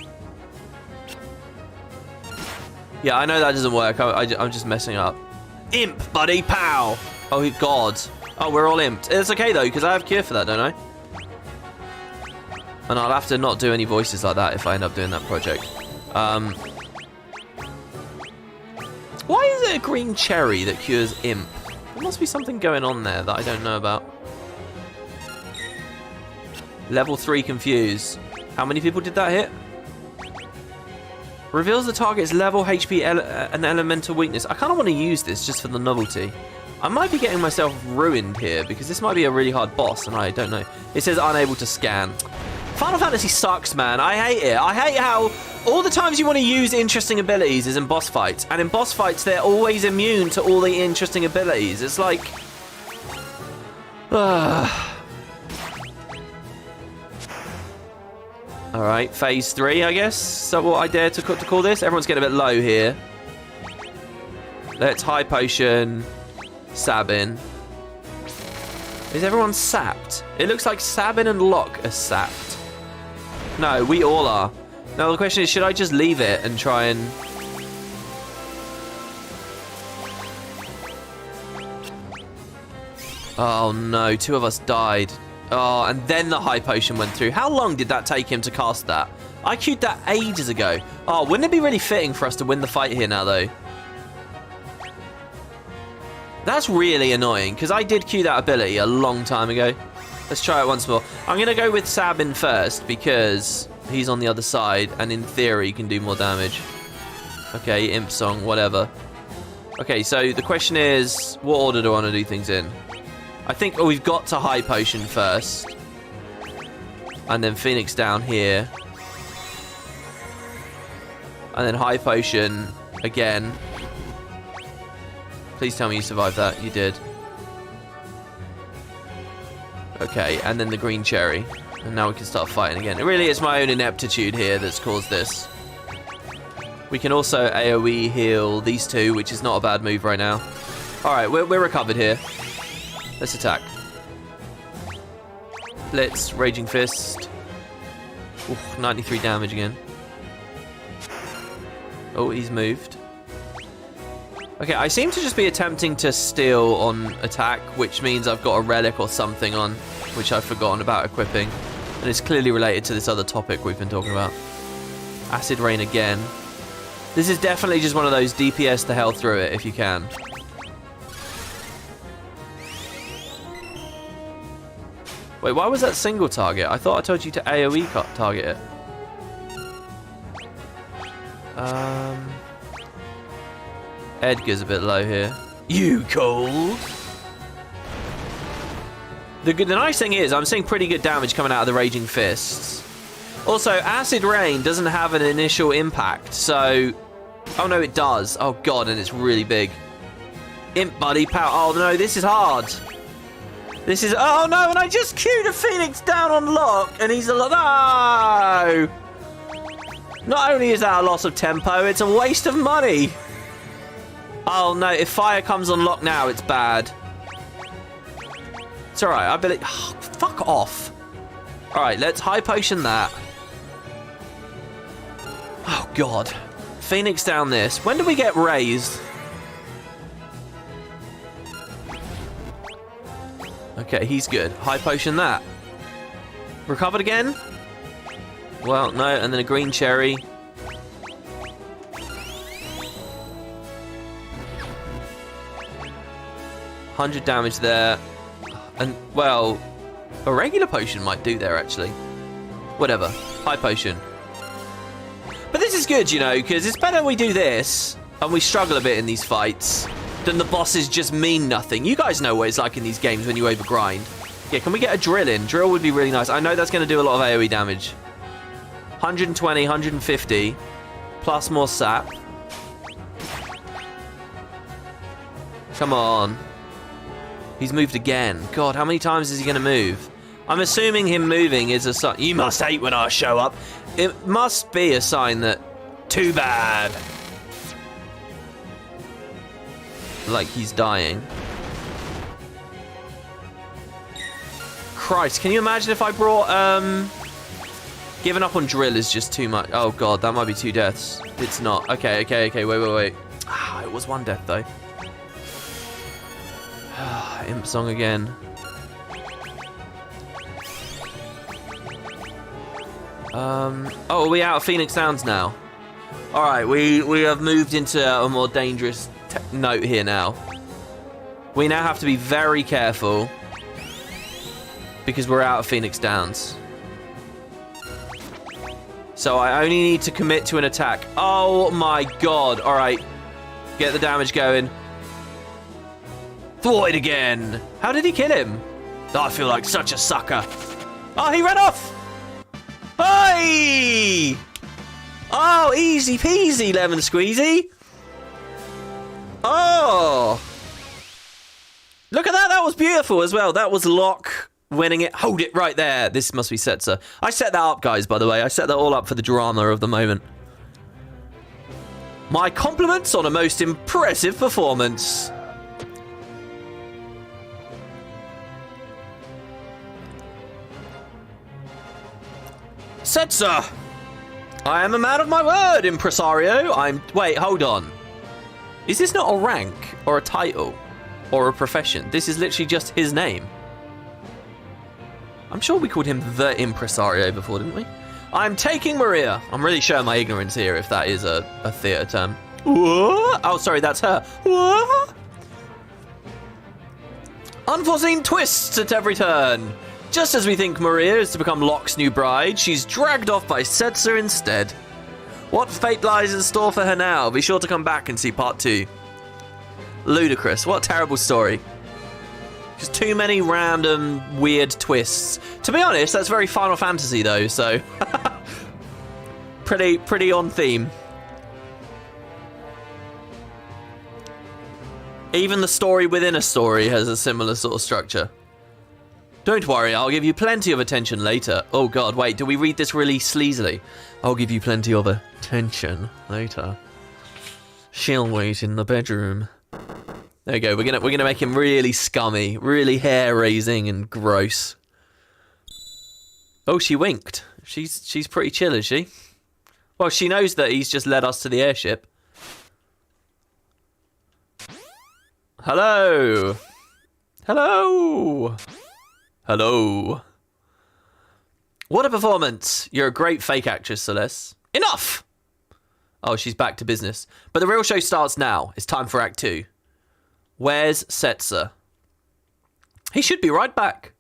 Yeah, I know that doesn't work. I'm just messing up. Imp, buddy, pow! Oh, God. Oh, we're all imped. It's okay, though, because I have cure for that, don't I? And I'll have to not do any voices like that if I end up doing that project. Why is it a green cherry that cures imp? There must be something going on there that I don't know about. Level 3 confuse. How many people did that hit? Reveals the target's level, HP, and elemental weakness. I kind of want to use this just for the novelty. I might be getting myself ruined here because this might be a really hard boss and I don't know. It says unable to scan. Final Fantasy sucks, man. I hate it. I hate how all the times you want to use interesting abilities is in boss fights. And in boss fights, they're always immune to all the interesting abilities. It's like... Alright, phase 3, I guess. Is that what I dare to call this? Everyone's getting a bit low here. Let's high potion Sabin. Is everyone sapped? It looks like Sabin and Locke are sapped. No, we all are. Now the question is, should I just leave it and try and... Oh no, 2 of us died. Oh, and then the high potion went through. How long did that take him to cast that? I queued that ages ago. Oh, wouldn't it be really fitting for us to win the fight here now, though? That's really annoying, because I did queue that ability a long time ago. Let's try it once more. I'm going to go with Sabin first, because he's on the other side, and in theory can do more damage. Okay, Imp Song, whatever. Okay, so the question is, what order do I want to do things in? I think we've got to high potion first. And then Phoenix down here. And then high potion again. Please tell me you survived that. You did. Okay, and then the green cherry. And now we can start fighting again. It really is my own ineptitude here that's caused this. We can also AoE heal these 2, which is not a bad move right now. Alright, we're recovered here. Let's attack. Blitz, Raging Fist. Oof, 93 damage again. Oh, he's moved. Okay, I seem to just be attempting to steal on attack, which means I've got a relic or something on, which I've forgotten about equipping. And it's clearly related to this other topic we've been talking about. Acid Rain again. This is definitely just one of those DPS the hell through it if you can. Wait, why was that single target? I thought I told you to AoE target it. Edgar's a bit low here. You cold? The nice thing is, I'm seeing pretty good damage coming out of the Raging Fists. Also, Acid Rain doesn't have an initial impact, so... Oh no, it does. Oh god, and it's really big. Imp Buddy, pow. Oh no, this is hard. This is... Oh no, and I just queued a Phoenix down on Locke, and he's a... No! Not only is that a loss of tempo, it's a waste of money. Oh no, if fire comes on Locke now, it's bad. It's alright, I believe... Oh, fuck off. Alright, let's high potion that. Oh god. Phoenix down this. When do we get raised? Okay, he's good. High potion that. Recovered again? Well, no, and then a green cherry. $100 damage there. And, well, a regular potion might do there, actually. Whatever. High potion. But this is good, you know, because it's better we do this, and we struggle a bit in these fights, than the bosses just mean nothing. You guys know what it's like in these games when you overgrind. Yeah, can we get a drill in? Drill would be really nice. I know that's going to do a lot of AoE damage. 120, 150, plus more sap. Come on. He's moved again. God, how many times is he going to move? I'm assuming him moving is a sign. You must hate when I show up. It must be a sign that... Too bad. Like he's dying. Christ, can you imagine if I brought Giving up on drill is just too much. Oh god, that might be 2 deaths. It's not. Okay, wait. Ah, it was 1 death though. Imp song again. Oh, are we out of Phoenix Downs now? Alright, we have moved into a more dangerous note here now. We now have to be very careful because we're out of Phoenix Downs. So I only need to commit to an attack. Oh my god. Alright. Get the damage going. Thwarted again. How did he kill him? Oh, I feel like such a sucker. Oh, he ran off. Hey! Oh, easy peasy, lemon squeezy. Oh. Look at that. That was beautiful as well. That was Locke winning it. Hold it right there. This must be Setzer. I set that up, guys, by the way. I set that all up for the drama of the moment. My compliments on a most impressive performance. Setzer! I am a man of my word, impresario. Wait, hold on. Is this not a rank or a title or a profession? This is literally just his name. I'm sure we called him the impresario before, didn't we? I'm taking Maria. I'm really showing my ignorance here if that is a theatre term. What? Oh, sorry, that's her. What? Unforeseen twists at every turn. Just as we think Maria is to become Locke's new bride, she's dragged off by Setzer instead. What fate lies in store for her now? Be sure to come back and see part 2. Ludicrous. What a terrible story. Just too many random, weird twists. To be honest, that's very Final Fantasy, though, so... pretty on theme. Even the story within a story has a similar sort of structure. Don't worry, I'll give you plenty of attention later. Oh god, wait, do we read this really sleazily? I'll give you plenty of attention later. She'll wait in the bedroom. There you go, we're gonna make him really scummy, really hair-raising and gross. Oh, she winked. She's pretty chill, is she? Well, she knows that he's just led us to the airship. Hello! Hello! Hello. What a performance. You're a great fake actress, Celeste. Enough! Oh, she's back to business. But the real show starts now. It's time for Act 2. Where's Setzer? He should be right back.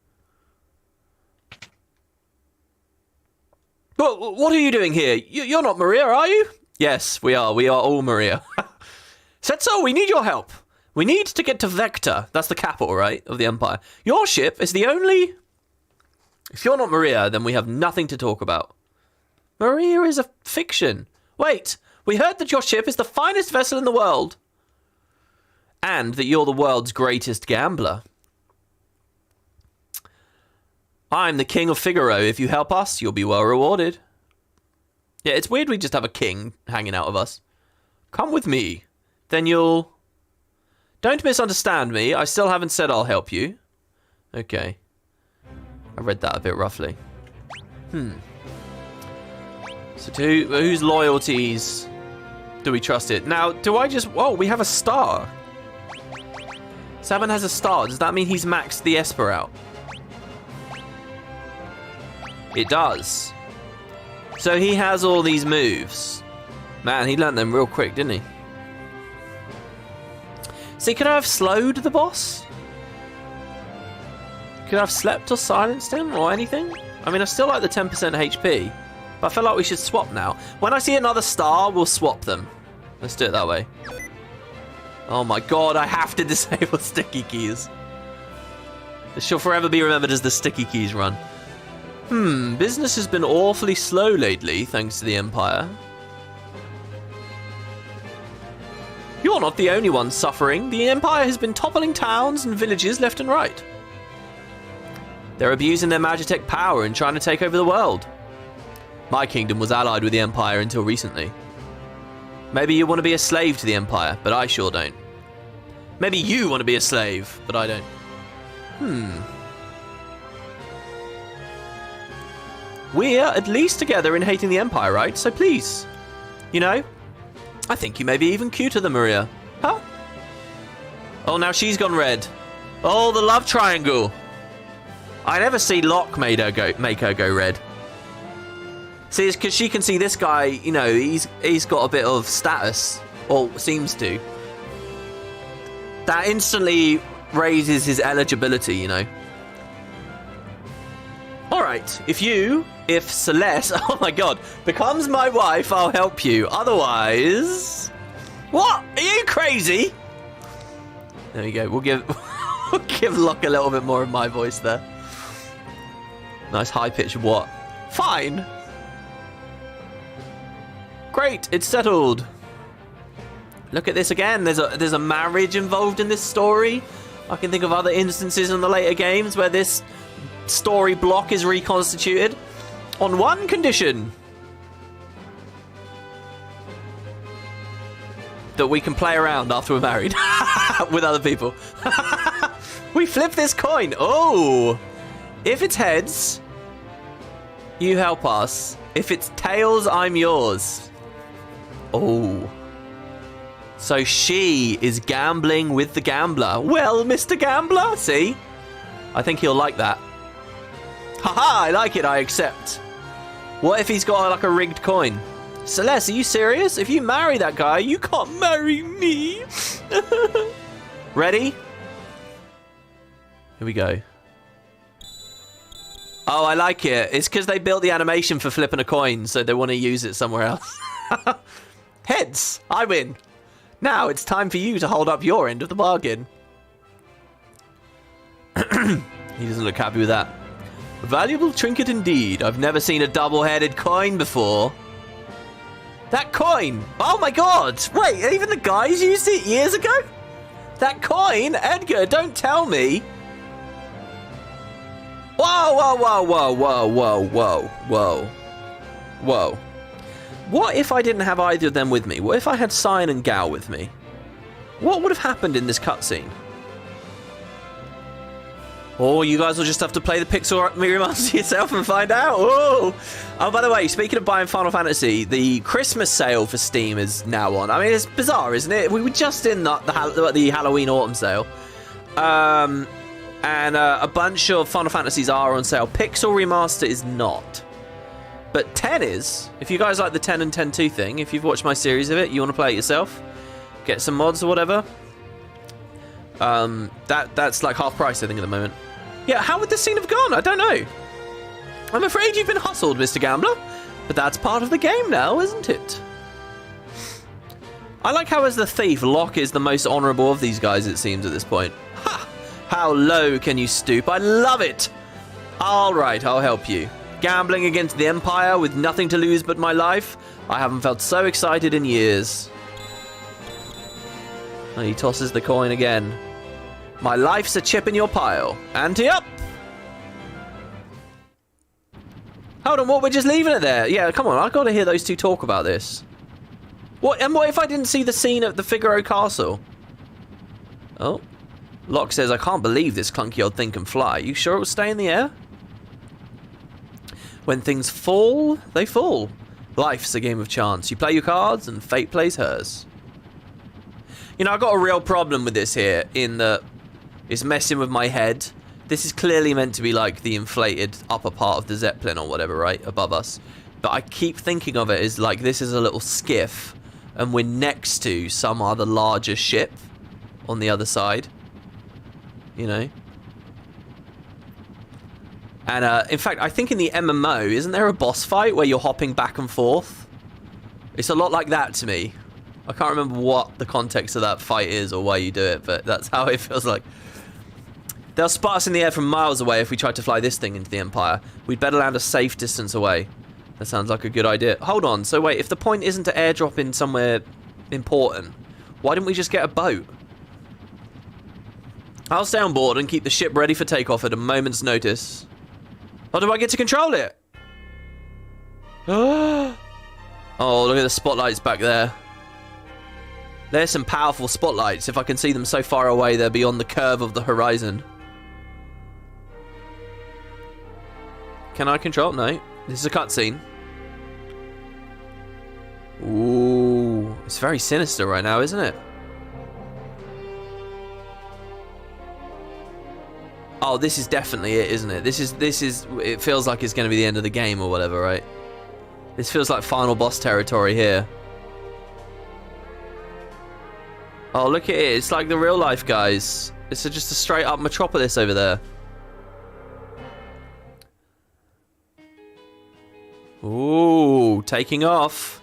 But what are you doing here? You're not Maria, are you? Yes, we are. We are all Maria. Setzer, we need your help. We need to get to Vector. That's the capital, right, of the Empire. Your ship is the only... If you're not Maria, then we have nothing to talk about. Maria is a fiction. Wait, we heard that your ship is the finest vessel in the world. And that you're the world's greatest gambler. I'm the king of Figaro. If you help us, you'll be well rewarded. Yeah, it's weird we just have a king hanging out of us. Come with me. Then you'll... Don't misunderstand me. I still haven't said I'll help you. Okay. I read that a bit roughly. So to whose loyalties do we trust it? Now, do I just... Whoa, we have a star. Saban has a star. Does that mean he's maxed the Esper out? It does. So he has all these moves. Man, he learned them real quick, didn't he? See, could I have slowed the boss? Could I have slept or silenced him or anything? I mean, I still like the 10% HP, but I feel like we should swap now. When I see another star, we'll swap them. Let's do it that way. Oh my god, I have to disable sticky keys. This shall forever be remembered as the sticky keys run. Business has been awfully slow lately, thanks to the Empire. You're not the only one suffering. The Empire has been toppling towns and villages left and right. They're abusing their Magitech power and trying to take over the world. My kingdom was allied with the Empire until recently. Maybe you want to be a slave to the Empire, but I sure don't. Maybe you want to be a slave, but I don't. we're at least together in hating the Empire, right? So please, you know, I think you may be even cuter than Maria. Huh? Oh, now she's gone red. Oh, the love triangle. I never see Locke make her go red. See, it's because she can see this guy, you know, he's got a bit of status, or seems to. That instantly raises his eligibility, you know. Alright, if Celeste, oh my god, becomes my wife, I'll help you. Otherwise... What? Are you crazy? There we go, we'll give Locke a little bit more of my voice there. Nice high-pitched what? Fine. Great, it's settled. Look at this again. There's a marriage involved in this story. I can think of other instances in the later games where this story block is reconstituted on one condition: that we can play around after we're married with other people. We flip this coin. Oh, if it's heads, you help us. If it's tails, I'm yours. Oh. So she is gambling with the gambler. Well, Mr. Gambler, see? I think he'll like that. Haha, I like it, I accept. What if he's got like a rigged coin? Celeste, are you serious? If you marry that guy, you can't marry me. Ready? Here we go. Oh, I like it. It's because they built the animation for flipping a coin, so they want to use it somewhere else. Heads, I win. Now it's time for you to hold up your end of the bargain. He doesn't look happy with that. A valuable trinket indeed. I've never seen a double-headed coin before. That coin! Oh my god! Wait, even the guys used it years ago? That coin? Edgar, don't tell me! Whoa, whoa, whoa, whoa, whoa, whoa, whoa, whoa. Whoa. What if I didn't have either of them with me? What if I had Cyan and Gal with me? What would have happened in this cutscene? Or you guys will just have to play the Pixel Remaster yourself and find out. Oh, by the way, speaking of buying Final Fantasy, the Christmas sale for Steam is now on. I mean, it's bizarre, isn't it? We were just in the Halloween Autumn sale. And a bunch of Final Fantasies are on sale. Pixel Remaster is not. But 10 is. If you guys like the 10 and 10-2 thing, if you've watched my series of it, you want to play it yourself, get some mods or whatever, that's like half price, I think, at the moment. Yeah, how would this scene have gone? I don't know. I'm afraid you've been hustled, Mr. Gambler. But that's part of the game now, isn't it? I like how, as the thief, Locke is the most honourable of these guys, it seems, at this point. Ha! How low can you stoop? I love it! Alright, I'll help you. Gambling against the Empire with nothing to lose but my life? I haven't felt so excited in years. And he tosses the coin again. My life's a chip in your pile. Ante up! Hold on, what? We're just leaving it there. Yeah, come on, I've got to hear those two talk about this. What? And what if I didn't see the scene at the Figaro castle? Oh. Locke says, I can't believe this clunky old thing can fly. You sure it will stay in the air? When things fall, they fall. Life's a game of chance. You play your cards and fate plays hers. You know, I've got a real problem with this here in that it's messing with my head. This is clearly meant to be like the inflated upper part of the Zeppelin or whatever, right? Above us. But I keep thinking of it as like this is a little skiff and we're next to some other larger ship on the other side. You know? And in fact, I think in the MMO, isn't there a boss fight where you're hopping back and forth? It's a lot like that to me. I can't remember what the context of that fight is or why you do it, but that's how it feels like. They'll spot us in the air from miles away if we try to fly this thing into the Empire. We'd better land a safe distance away. That sounds like a good idea. Hold on, so wait, if the point isn't to airdrop in somewhere important, why didn't we just get a boat? I'll stay on board and keep the ship ready for takeoff at a moment's notice. Or do I get to control it? Oh, look at the spotlights back there. There's some powerful spotlights. If I can see them so far away, they're beyond the curve of the horizon. Can I control? No. This is a cutscene. Ooh, it's very sinister right now, isn't it? Oh, this is definitely it, isn't it? This is. It feels like it's going to be the end of the game or whatever, right? This feels like final boss territory here. Oh, look at it. It's like the real life, guys. It's just a straight up metropolis over there. Ooh, taking off.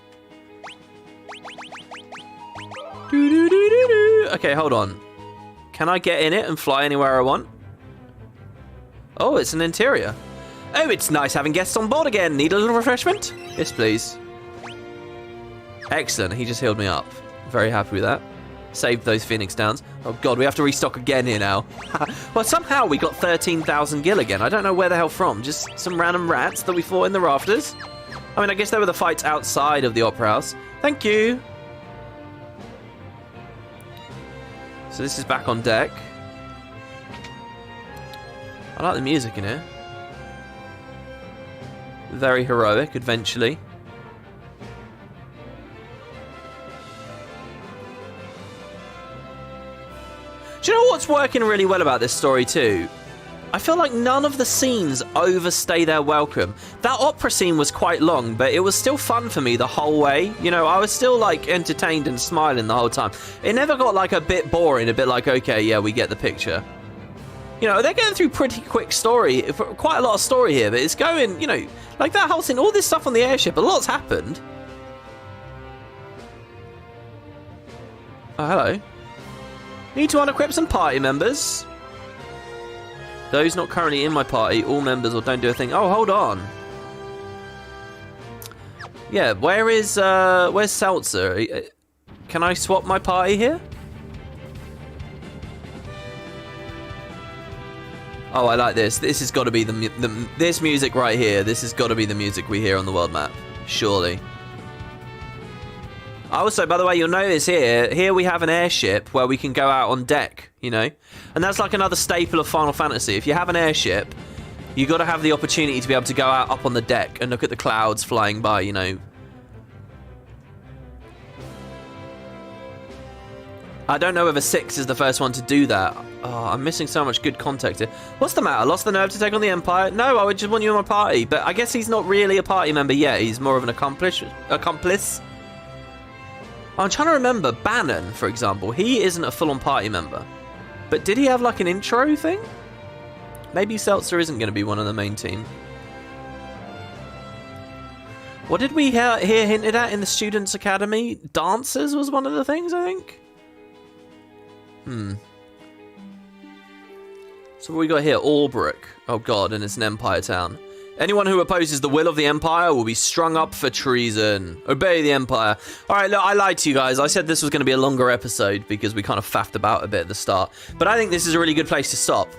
Okay, hold on. Can I get in it and fly anywhere I want? Oh, it's an interior. Oh, it's nice having guests on board again. Need a little refreshment? Yes, please. Excellent. He just healed me up. Very happy with that. Saved those Phoenix Downs. Oh, God, we have to restock again here now. Well, somehow we got 13,000 gil again. I don't know where the hell from. Just some random rats that we fought in the rafters. I mean, I guess they were the fights outside of the Opera House. Thank you. So this is back on deck. I like the music in here. Very heroic, eventually. Do you know what's working really well about this story too? I feel like none of the scenes overstay their welcome. That opera scene was quite long, but it was still fun for me the whole way. You know, I was still like entertained and smiling the whole time. It never got like a bit boring, a bit like, okay, yeah, we get the picture. You know, they're getting through pretty quick story, quite a lot of story here, but it's going, you know, like that whole thing, all this stuff on the airship, a lot's happened. Oh, hello. Need to unequip some party members. Those not currently in my party, all members or don't do a thing. Oh, hold on. Yeah, where's Seltzer? Can I swap my party here? Oh, I like this. This has got to be this music right here. This has got to be the music we hear on the world map. Surely. Also, by the way, you'll notice here we have an airship where we can go out on deck, you know? And that's like another staple of Final Fantasy. If you have an airship, you got to have the opportunity to be able to go out up on the deck and look at the clouds flying by, you know? I don't know whether 6 is the first one to do that. Oh, I'm missing so much good context here. What's the matter? Lost the nerve to take on the Empire? No, I would just want you in my party. But I guess he's not really a party member yet. He's more of an accomplice. I'm trying to remember. Bannon, for example. He isn't a full-on party member. But did he have like an intro thing? Maybe Seltzer isn't going to be one of the main team. What did we hear hinted at in the Students' Academy? Dancers was one of the things, I think. So what we got here? Albrook. Oh god, and it's an Empire town. Anyone who opposes the will of the Empire will be strung up for treason. Obey the Empire. Alright, look, I lied to you guys. I said this was going to be a longer episode because we kind of faffed about a bit at the start. But I think this is a really good place to stop.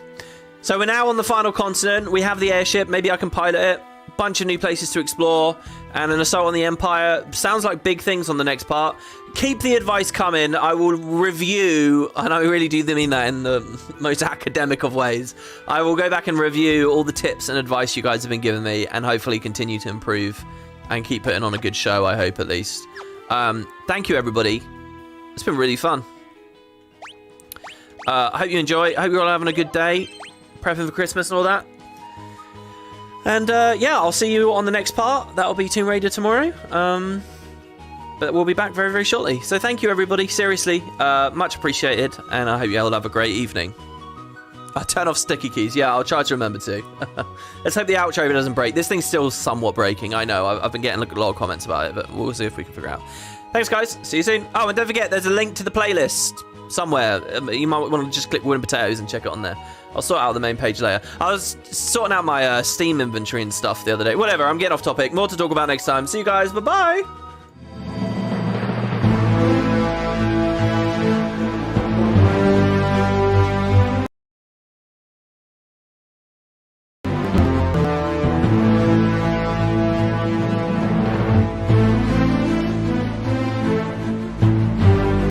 So we're now on the final continent. We have the airship. Maybe I can pilot it. Bunch of new places to explore. And an assault on the Empire. Sounds like big things on the next part. Keep the advice coming. I will review, and I really do mean that in the most academic of ways. I will go back and review all the tips and advice you guys have been giving me, and hopefully continue to improve and keep putting on a good show, I hope at least. Thank you, everybody. It's been really fun. I hope you enjoy. I hope you're all having a good day. Prepping for Christmas and all that. And yeah, I'll see you on the next part. That'll be Tomb Raider tomorrow. But we'll be back very, very shortly. So thank you, everybody. Seriously, much appreciated. And I hope you all have a great evening. I'll turn off sticky keys. Yeah, I'll try to remember to. Let's hope the outro doesn't break. This thing's still somewhat breaking. I know. I've been getting a lot of comments about it, but we'll see if we can figure out. Thanks, guys. See you soon. Oh, and don't forget, there's a link to the playlist somewhere. You might want to just click WoodenPotatoes and check it on there. I'll sort out the main page later. I was sorting out my Steam inventory and stuff the other day. Whatever, I'm getting off topic. More to talk about next time. See you guys. Bye-bye.